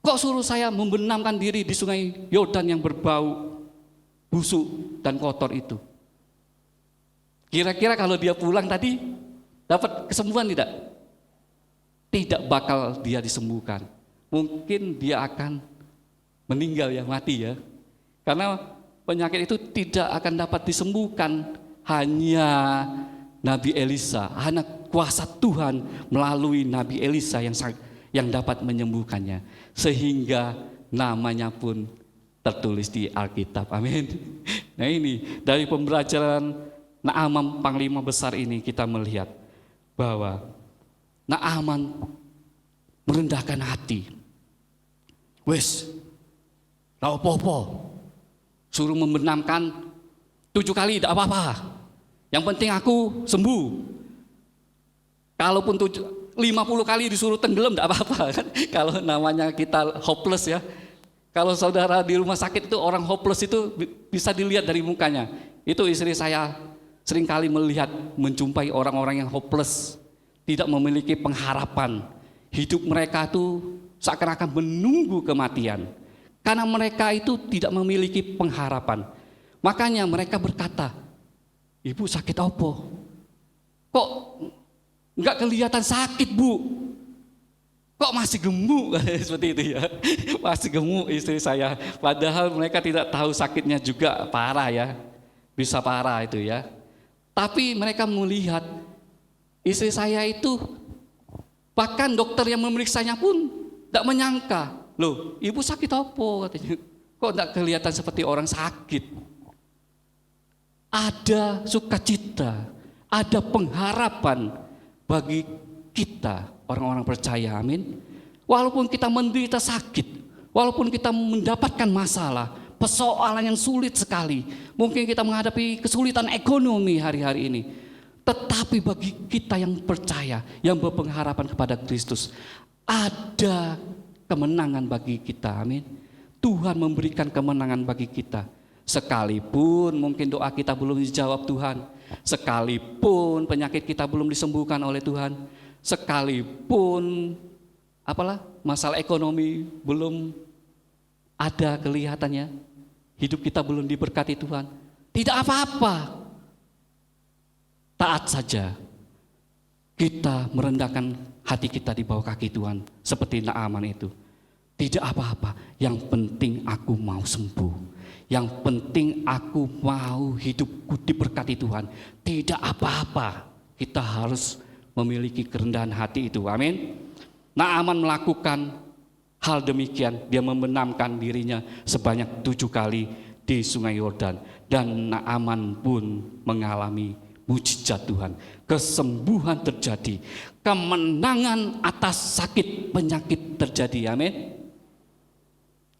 Kok suruh saya membenamkan diri di sungai Yordan yang berbau busuk dan kotor itu? Kira-kira kalau dia pulang tadi dapat kesembuhan tidak? Tidak bakal dia disembuhkan. Mungkin dia akan meninggal ya, mati ya. Karena penyakit itu tidak akan dapat disembuhkan. Hanya Nabi Elisa, hanya kuasa Tuhan melalui Nabi Elisa yang dapat menyembuhkannya. Sehingga namanya pun tertulis di Alkitab. Amin. Nah ini dari pembelajaran Naaman panglima besar ini kita melihat bahwa Naaman merendahkan hati. Wes, tak apa-apa. Suruh membenamkan 7 kali tidak apa-apa. Yang penting aku sembuh. Kalaupun 50 kali disuruh tenggelam tidak apa-apa kan. Kalau namanya kita hopeless ya. Kalau saudara di rumah sakit itu orang hopeless itu bisa dilihat dari mukanya. Itu istri saya seringkali melihat, menjumpai orang-orang yang hopeless, tidak memiliki pengharapan. Hidup mereka itu seakan-akan menunggu kematian. Karena mereka itu tidak memiliki pengharapan. Makanya mereka berkata, "Ibu sakit apa? Kok Enggak kelihatan sakit, Bu. Kok masih gemuk? Seperti itu ya. Masih gemuk istri saya. Padahal mereka tidak tahu sakitnya juga parah ya. Bisa parah itu ya. Tapi mereka melihat istri saya itu, bahkan dokter yang memeriksanya pun tidak menyangka. Loh, ibu sakit apa? Katanya. Kok tidak kelihatan seperti orang sakit? Ada sukacita, ada pengharapan bagi kita orang-orang percaya, amin. Walaupun kita menderita sakit, walaupun kita mendapatkan masalah, persoalan yang sulit sekali, mungkin kita menghadapi kesulitan ekonomi hari-hari ini, tetapi bagi kita yang percaya, yang berpengharapan kepada Kristus, ada kemenangan bagi kita, amin. Tuhan memberikan kemenangan bagi kita. Sekalipun mungkin doa kita belum dijawab Tuhan, sekalipun penyakit kita belum disembuhkan oleh Tuhan, sekalipun masalah ekonomi belum ada kelihatannya, hidup kita belum diberkati Tuhan, tidak apa-apa. Taat saja, kita merendahkan hati kita di bawah kaki Tuhan seperti Naaman itu. Tidak apa-apa, yang penting aku mau sembuh. Yang penting aku mau hidupku diberkati Tuhan. Tidak apa-apa, kita harus memiliki kerendahan hati itu, amin. Naaman melakukan hal demikian, dia membenamkan dirinya sebanyak 7 kali di Sungai Yordan. Dan Naaman pun mengalami mujizat Tuhan. Kesembuhan terjadi, kemenangan atas sakit penyakit terjadi, amin.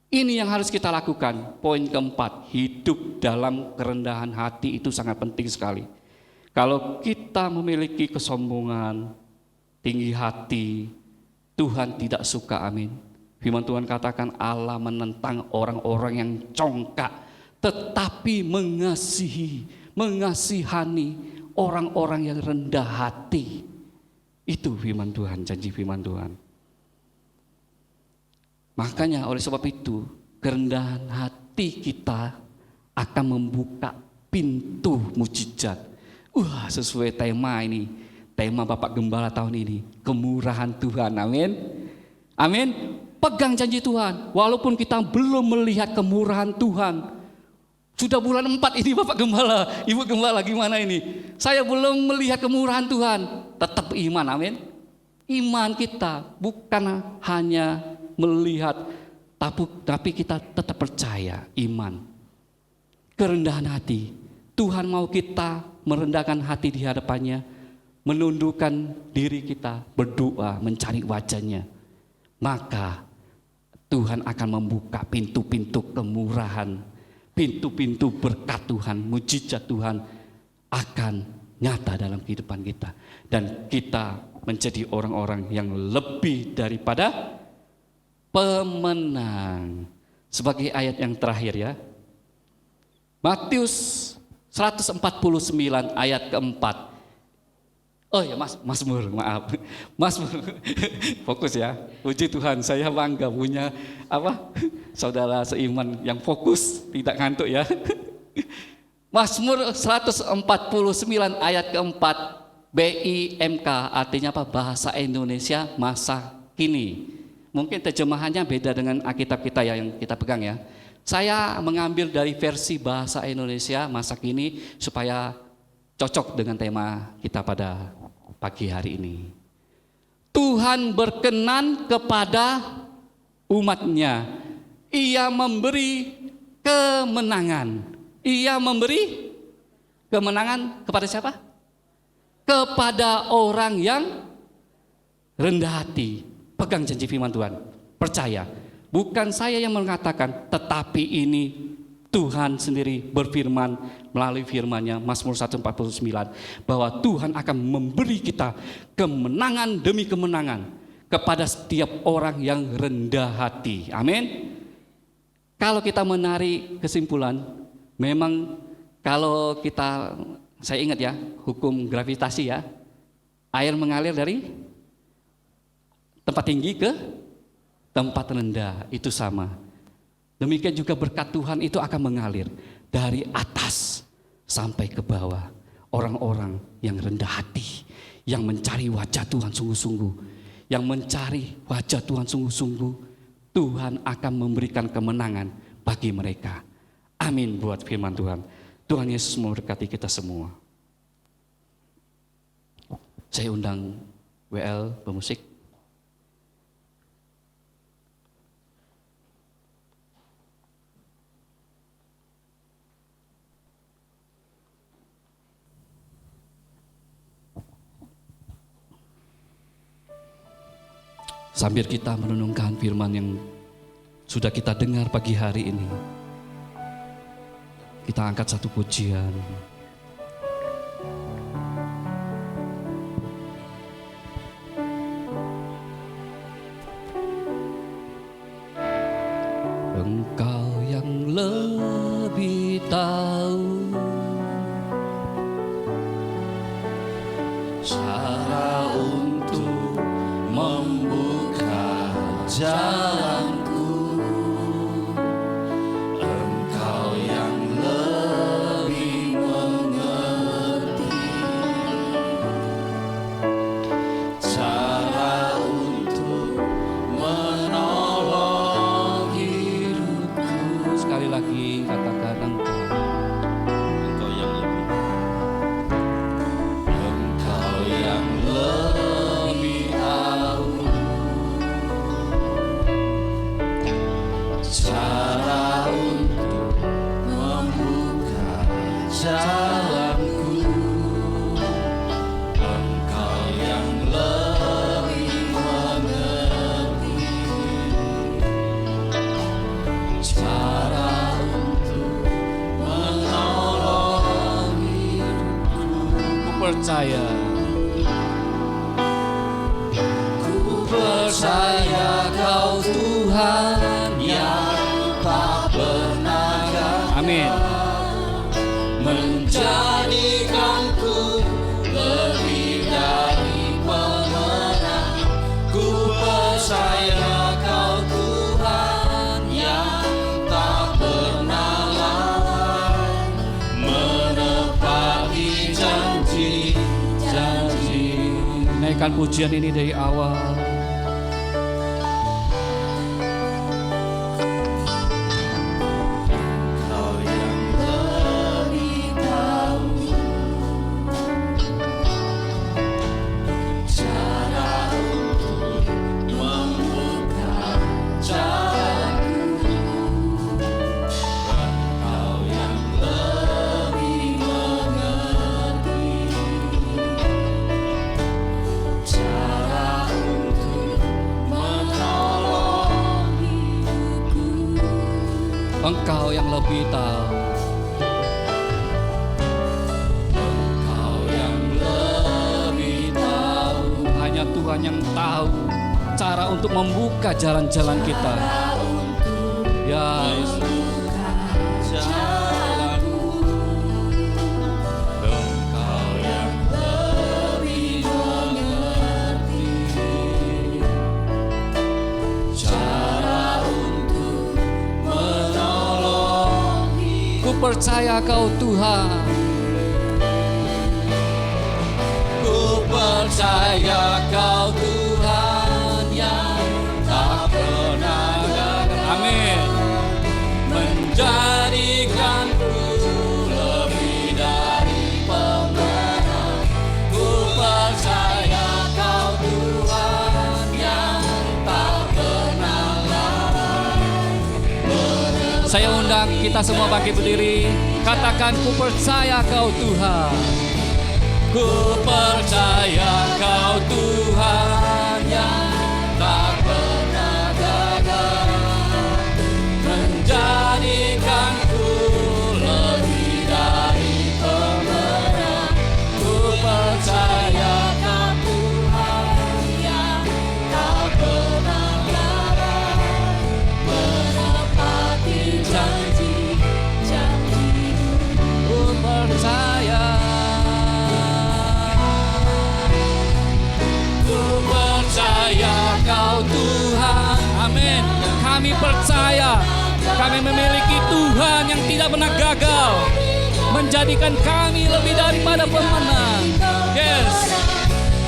Ini yang harus kita lakukan. Poin keempat, hidup dalam kerendahan hati itu sangat penting sekali. Kalau kita memiliki kesombongan, tinggi hati, Tuhan tidak suka, amin. Firman Tuhan katakan Allah menentang orang-orang yang congkak, tetapi mengasihani orang-orang yang rendah hati. Itu firman Tuhan, janji firman Tuhan. Makanya oleh sebab itu kerendahan hati kita akan membuka pintu mujizat. Sesuai tema ini, tema Bapak Gembala tahun ini, kemurahan Tuhan, amin. Amin. Pegang janji Tuhan, walaupun kita belum melihat kemurahan Tuhan. Sudah bulan 4 ini Bapak Gembala, Ibu Gembala gimana ini? Saya belum melihat kemurahan Tuhan, tetap iman, amin. Iman kita bukan hanya melihat, tapi kita tetap percaya, iman. Kerendahan hati, Tuhan mau kita merendahkan hati di hadapannya, menundukkan diri kita, berdoa, mencari wajahnya. Maka Tuhan akan membuka pintu-pintu kemurahan, pintu-pintu berkat Tuhan, mujizat Tuhan akan nyata dalam kehidupan kita. Dan kita menjadi orang-orang yang lebih daripada pemenang. Sebagai ayat yang terakhir ya, Matius 149 ayat keempat. Oh ya Mazmur, maaf. Mazmur, fokus ya. Puji Tuhan, saya bangga punya saudara seiman yang fokus, tidak ngantuk ya. Mazmur 149 ayat keempat, BIMK, artinya bahasa Indonesia masa kini. Mungkin terjemahannya beda dengan Alkitab kita yang kita pegang ya. Saya mengambil dari versi bahasa Indonesia masa kini supaya cocok dengan tema kita pada pagi hari ini. Tuhan berkenan kepada umatnya. Ia memberi kemenangan. Ia memberi kemenangan kepada siapa? Kepada orang yang rendah hati. Pegang janji firman Tuhan, percaya. Bukan saya yang mengatakan, tetapi ini Tuhan sendiri berfirman melalui firman-Nya, Mazmur 149, bahwa Tuhan akan memberi kita kemenangan demi kemenangan kepada setiap orang yang rendah hati. Amin. Kalau kita menarik kesimpulan, memang kalau saya ingat ya, hukum gravitasi ya, air mengalir dari tempat tinggi ke tempat rendah, itu sama. Demikian juga berkat Tuhan itu akan mengalir dari atas sampai ke bawah. Orang-orang yang rendah hati, yang mencari wajah Tuhan sungguh-sungguh, yang mencari wajah Tuhan sungguh-sungguh, Tuhan akan memberikan kemenangan bagi mereka. Amin buat firman Tuhan. Tuhan Yesus memberkati kita semua. Saya undang WL pemusik. Sambil kita merenungkan firman yang sudah kita dengar pagi hari ini, kita angkat satu pujian. Engkau yang lebih tahu cara untuk membuka jalanku. Engkau yang lebih mengerti cara untuk menolong hidupku. Sekali lagi katakan engkau yang lebih, engkau yang lebih tahu cara untuk membuka jalanku. Engkau yang lebih mengerti cara untuk menolong hidupku. Ku percaya, ku percaya Kau Tuhan yang tak pernah gagal. Amin. Menjadikanku lebih dari pemenang. Ku percaya Kau Tuhan yang tak pernah lalai, menepati janji-janji. Naikkan pujian ini dari awal. Engkau yang lebih tahu. Engkau yang lebih tahu. Hanya Tuhan yang tahu cara untuk membuka jalan-jalan kita. Ya Yesus. Engkau yang lebih mengerti cara untuk menolong. Ku percaya Kau Tuhan. Ku percaya Kau Tuhan yang tak pernah gagal. Amin. Menjadikanku lebih dari pemenang. Ku percaya Kau Tuhan yang tak pernah lalai. Saya undang kita semua bangkit berdiri. Katakan, ku percaya Kau Tuhan. Ku percaya Kau Tuhan yang tak pernah gagal. Menjadikanku lebih dari pemenang. Ku percaya Kau Tuhan yang tak pernah lalai, menepati janji-janji. Ku percaya. Kau Tuhan, amin. Kami percaya, kami memiliki Tuhan yang tidak pernah gagal, menjadikan kami lebih daripada pemenang. Yes.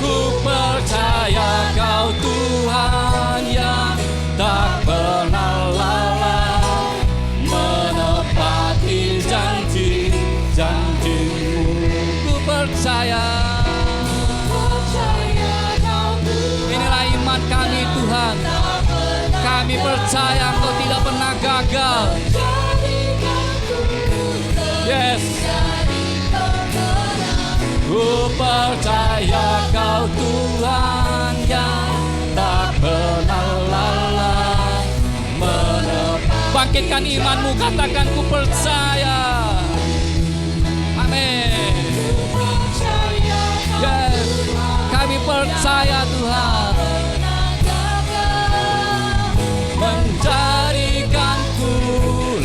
Ku percaya Kau Tuhan yang tak pernah lalai menepati janji-janji-Mu. Ku percaya. Inilah iman kami Tuhan. Kami percaya Engkau tidak pernah gagal. Yes. Ku percaya Kau Tuhan yang tak pernah lalai bangkitkan imanmu, katakan ku percaya. Amin. Yes. Kami percaya Tuhan menjadikanku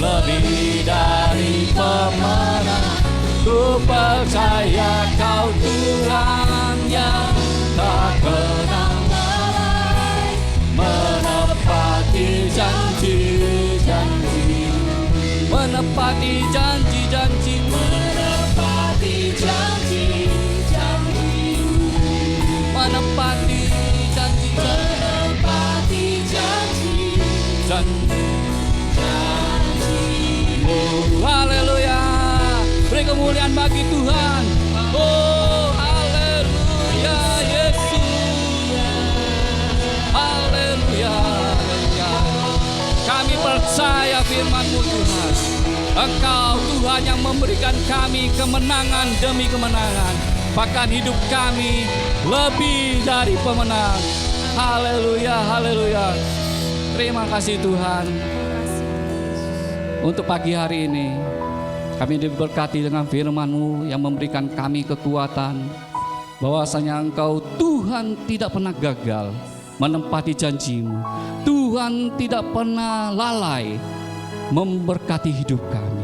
lebih dari pemenang. Ku percaya Kau Tuhan yang tak pernah lalai menepati janji-janji, menepati janji-janji, menepati janji-janji, menepati janji, menepati janji-janji. Oh, haleluya. Beri kemuliaan bagi Tuhan. Oh, haleluya Yesus. Haleluya. Kami percaya firman-Mu Tuhan. Engkau Tuhan yang memberikan kami kemenangan demi kemenangan. Bahkan hidup kami lebih dari pemenang. Haleluya, haleluya. Terima kasih Tuhan. Untuk pagi hari ini kami diberkati dengan firman-Mu yang memberikan kami kekuatan bahwasanya Engkau Tuhan tidak pernah gagal menempati janji-Mu. Tuhan tidak pernah lalai memberkati hidup kami.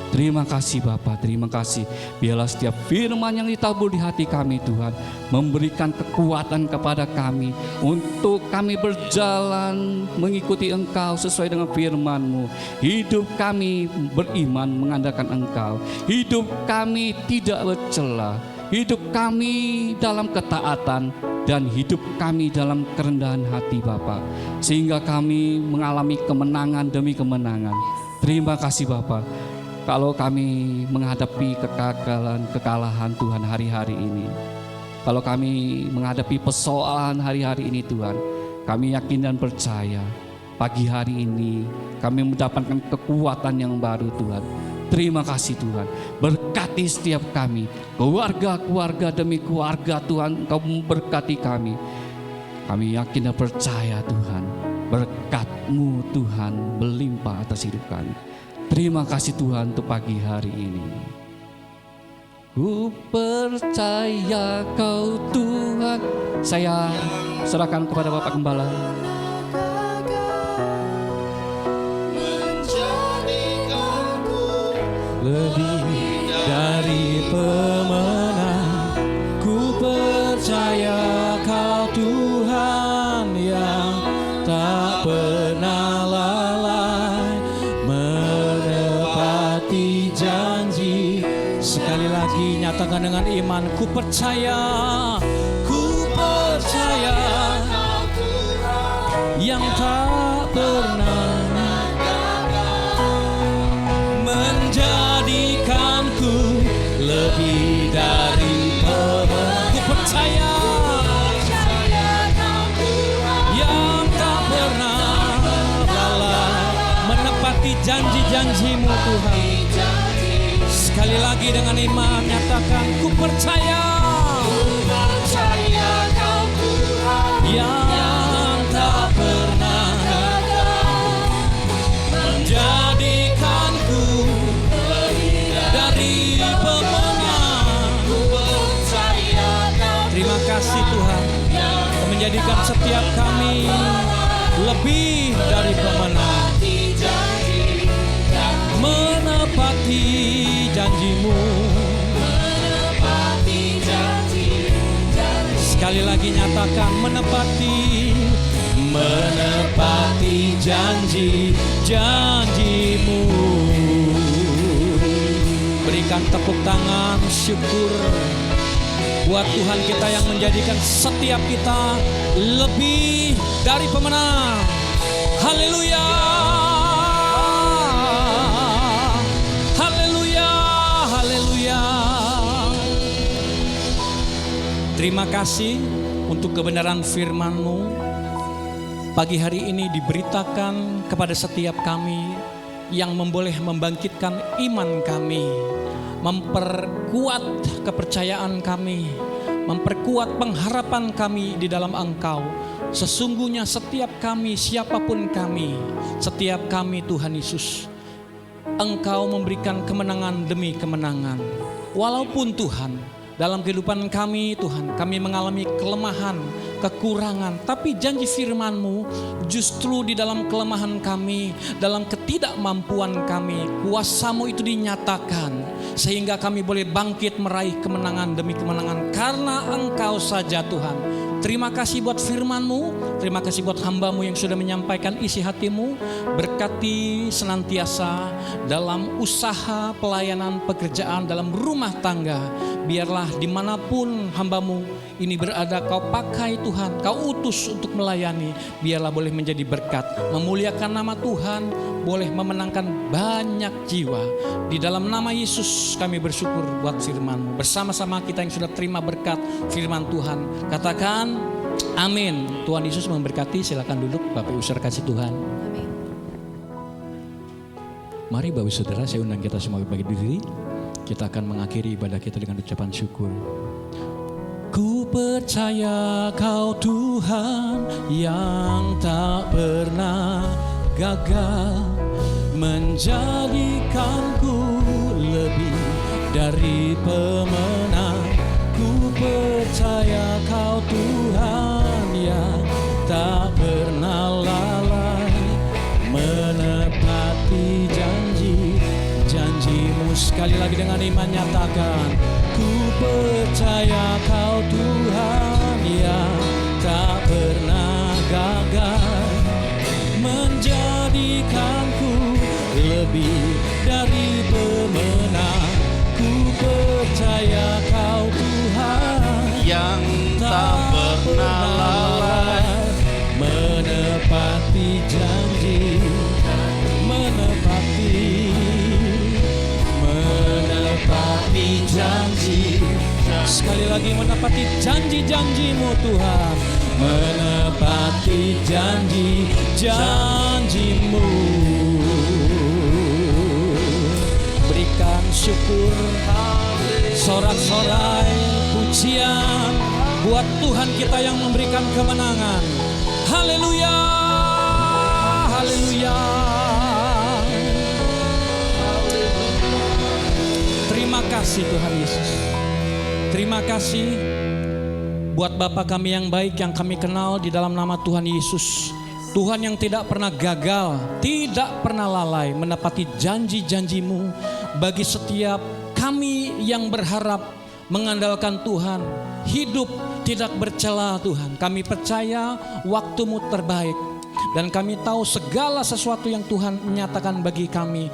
Terima kasih Bapa, terima kasih. Biarlah setiap firman yang ditabur di hati kami Tuhan memberikan kekuatan kepada kami untuk kami berjalan mengikuti Engkau sesuai dengan firman-Mu. Hidup kami beriman mengandalkan Engkau. Hidup kami tidak bercela. Hidup kami dalam ketaatan dan hidup kami dalam kerendahan hati Bapa. Sehingga kami mengalami kemenangan demi kemenangan. Terima kasih Bapa. Kalau kami menghadapi kekalahan Tuhan hari-hari ini, kalau kami menghadapi persoalan hari-hari ini Tuhan, kami yakin dan percaya pagi hari ini kami mendapatkan kekuatan yang baru Tuhan. Terima kasih Tuhan, berkati setiap kami, keluarga-keluarga demi keluarga Tuhan, Engkau memberkati kami. Kami yakin dan percaya Tuhan, berkat-Mu Tuhan berlimpah atas hidup kami. Terima kasih Tuhan untuk pagi hari ini. Ku percaya Kau Tuhan. Saya serahkan kepada Bapak Gembala. Lebih dari pemenang, ku percaya Kau Tuhan yang tak pernah lalai menepati janji. Sekali lagi nyatakan dengan iman, ku percaya Kau Tuhan yang tak pernah menjadikanku lebih dari pemenang. Ku percaya yang tak pernah lalai menepati janji-janji-Mu Tuhan. Sekali lagi dengan iman nyatakan, ku percaya Kau Tuhan yang tak pernah menjadikanku dari pemenang. Terima kasih Tuhan, Kau menjadikan setiap kami lebih dari pemenang, menepati janji-Mu. Sekali lagi nyatakan, menepati janji-janji-Mu. Berikan tepuk tangan syukur Buat Tuhan kita yang menjadikan setiap kita lebih dari pemenang. Haleluya. Haleluya. Haleluya. Terima kasih untuk kebenaran firman-Mu. Pagi hari ini diberitakan kepada setiap kami yang memboleh membangkitkan iman kami, memperkuat kepercayaan kami, memperkuat pengharapan kami di dalam Engkau. Sesungguhnya setiap kami, siapapun kami, setiap kami Tuhan Yesus, Engkau memberikan kemenangan demi kemenangan. Walaupun Tuhan, dalam kehidupan kami Tuhan, kami mengalami kelemahan, kekurangan, tapi janji firman-Mu justru di dalam kelemahan kami, dalam ketidakmampuan kami, kuasa-Mu itu dinyatakan sehingga kami boleh bangkit meraih kemenangan demi kemenangan karena Engkau saja Tuhan. Terima kasih buat firman-Mu, terima kasih buat hamba-Mu yang sudah menyampaikan isi hati-Mu. Berkati senantiasa dalam usaha, pelayanan, pekerjaan, dalam rumah tangga. Biarlah dimanapun hamba-Mu ini berada, Kau pakai Tuhan, Kau utus untuk melayani. Biarlah boleh menjadi berkat, memuliakan nama Tuhan, boleh memenangkan banyak jiwa. Di dalam nama Yesus kami bersyukur buat firman-Mu. Bersama-sama kita yang sudah terima berkat firman Tuhan, katakan amin. Tuhan Yesus memberkati. Silakan duduk Bapak Ibu saudara kasih Tuhan. Amin. Mari Bapak Ibu saudara, saya undang kita semua bagi diri. Kita akan mengakhiri ibadah kita dengan ucapan syukur. Ku percaya Kau Tuhan yang tak pernah gagal, menjadikanku lebih dari pemenang. Ku percaya Kau Tuhan yang tak pernah lalai, menepati janji-Mu. Sekali lagi dengan iman nyatakan, ku percaya Kau Tuhan yang tak pernah gagal, menjadikanku lebih dari pemenang. Ku percaya Kau Tuhan yang tak pernah lalai, menepati janji, menepati janji. Sekali lagi, menepati janji-janji-Mu Tuhan, menepati janji-janji-Mu. Berikan syukur, sorak-sorai pujian buat Tuhan kita yang memberikan kemenangan. Haleluya, haleluya. Terima kasih Tuhan Yesus. Terima kasih buat Bapa kami yang baik yang kami kenal di dalam nama Tuhan Yesus. Tuhan yang tidak pernah gagal, tidak pernah lalai menepati janji-janji-Mu bagi setiap kami yang berharap mengandalkan Tuhan. Hidup tidak bercela Tuhan. Kami percaya waktu-Mu terbaik. Dan kami tahu segala sesuatu yang Tuhan menyatakan bagi kami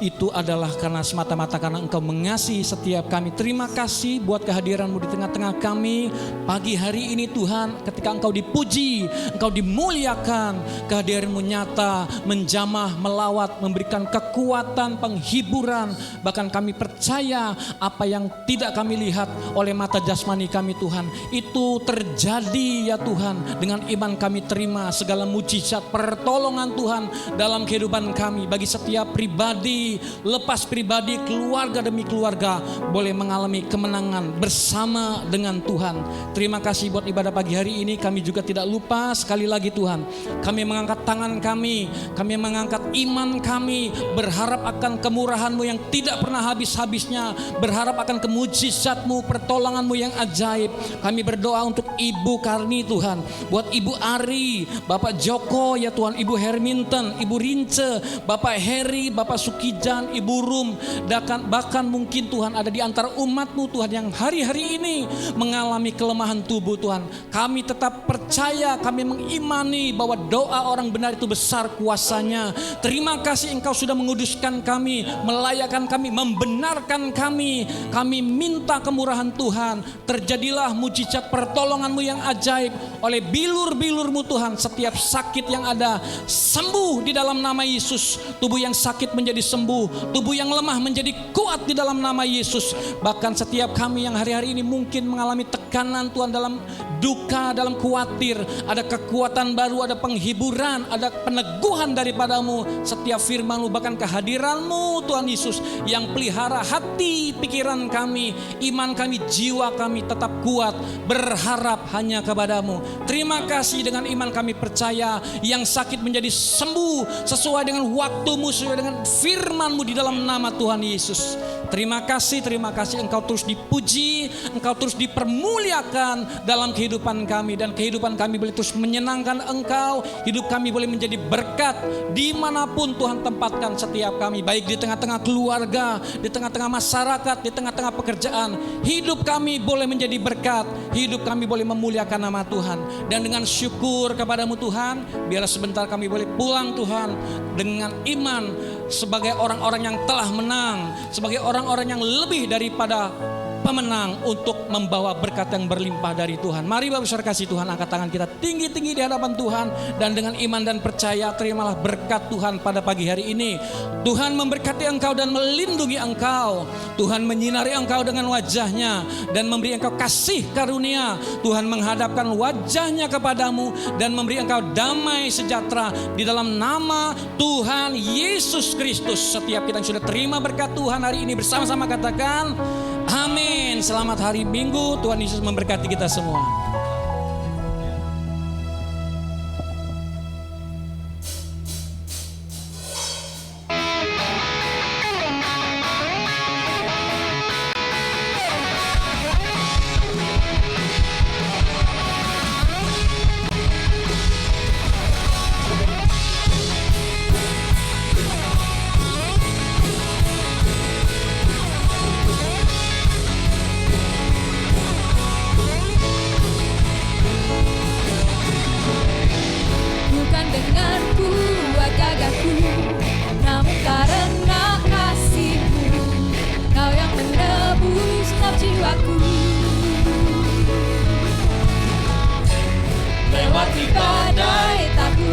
itu adalah karena semata-mata karena Engkau mengasihi setiap kami. Terima kasih buat kehadiran-Mu di tengah-tengah kami pagi hari ini Tuhan. Ketika Engkau dipuji, Engkau dimuliakan, kehadiran-Mu nyata, menjamah, melawat, memberikan kekuatan, penghiburan. Bahkan kami percaya apa yang tidak kami lihat oleh mata jasmani kami Tuhan, itu terjadi ya Tuhan. Dengan iman kami terima segala mujizat pertolongan Tuhan dalam kehidupan kami. Bagi setiap pribadi, lepas pribadi, keluarga demi keluarga boleh mengalami kemenangan bersama dengan Tuhan. Terima kasih buat ibadah pagi hari ini. Kami juga tidak lupa sekali lagi Tuhan, kami mengangkat tangan kami mengangkat iman kami, berharap akan kemurahan-Mu yang tidak pernah habis-habisnya, berharap akan kemujizat-Mu, pertolongan-Mu yang ajaib. Kami berdoa untuk Ibu Karni Tuhan, buat Ibu Ari, Bapak Joko, Joko ya Tuhan, Ibu Herminton, Ibu Rince, Bapak Heri, Bapak Sukijan, Ibu Rum, bahkan mungkin Tuhan ada di antara umat-Mu Tuhan yang hari-hari ini mengalami kelemahan tubuh Tuhan. Kami tetap percaya, kami mengimani bahwa doa orang benar itu besar kuasanya. Terima kasih Engkau sudah menguduskan kami, melayakkan kami, membenarkan kami. Kami minta kemurahan Tuhan, terjadilah mujizat pertolongan-Mu yang ajaib oleh bilur-bilur-Mu Tuhan. Setiap sakit yang ada sembuh di dalam nama Yesus. Tubuh yang sakit menjadi sembuh, tubuh yang lemah menjadi kuat di dalam nama Yesus. Bahkan setiap kami yang hari-hari ini mungkin mengalami tekanan Tuhan, dalam duka, dalam khawatir, ada kekuatan baru, ada penghiburan, ada peneguhan daripada-Mu. Setiap firman-Mu, bahkan kehadiran-Mu Tuhan Yesus yang pelihara hati, pikiran kami, iman kami, jiwa kami tetap kuat, berharap hanya kepada-Mu. Terima kasih, dengan iman kami percaya yang sakit menjadi sembuh sesuai dengan waktu-Mu, sesuai dengan firman-Mu di dalam nama Tuhan Yesus. Terima kasih Engkau terus dipuji, Engkau terus dipermuliakan dalam kehidupan kami, dan kehidupan kami boleh terus menyenangkan Engkau. Hidup kami boleh menjadi berkat dimanapun Tuhan tempatkan setiap kami, baik di tengah-tengah keluarga, di tengah-tengah masyarakat, di tengah-tengah pekerjaan. Hidup kami boleh menjadi berkat, hidup kami boleh memuliakan nama Tuhan. Dan dengan syukur kepada-Mu Tuhan, biarlah sebentar kami boleh pulang Tuhan dengan iman sebagai orang-orang yang telah menang, sebagai orang-orang yang lebih daripada pemenang untuk membawa berkat yang berlimpah dari Tuhan. Mari Bapak Saudara kasih Tuhan, angkat tangan kita tinggi-tinggi di hadapan Tuhan, dan dengan iman dan percaya terimalah berkat Tuhan pada pagi hari ini. Tuhan memberkati engkau dan melindungi engkau. Tuhan menyinari engkau dengan wajahnya dan memberi engkau kasih karunia. Tuhan menghadapkan wajahnya kepadamu dan memberi engkau damai sejahtera di dalam nama Tuhan Yesus Kristus. Setiap kita yang sudah terima berkat Tuhan hari ini bersama-sama katakan amin. Selamat hari Minggu. Tuhan Yesus memberkati kita semua. Bukan dengan kuat gagahku, namun karena kasih-Mu, Kau yang menebus setiap jiwaku. Lewati badai tak ku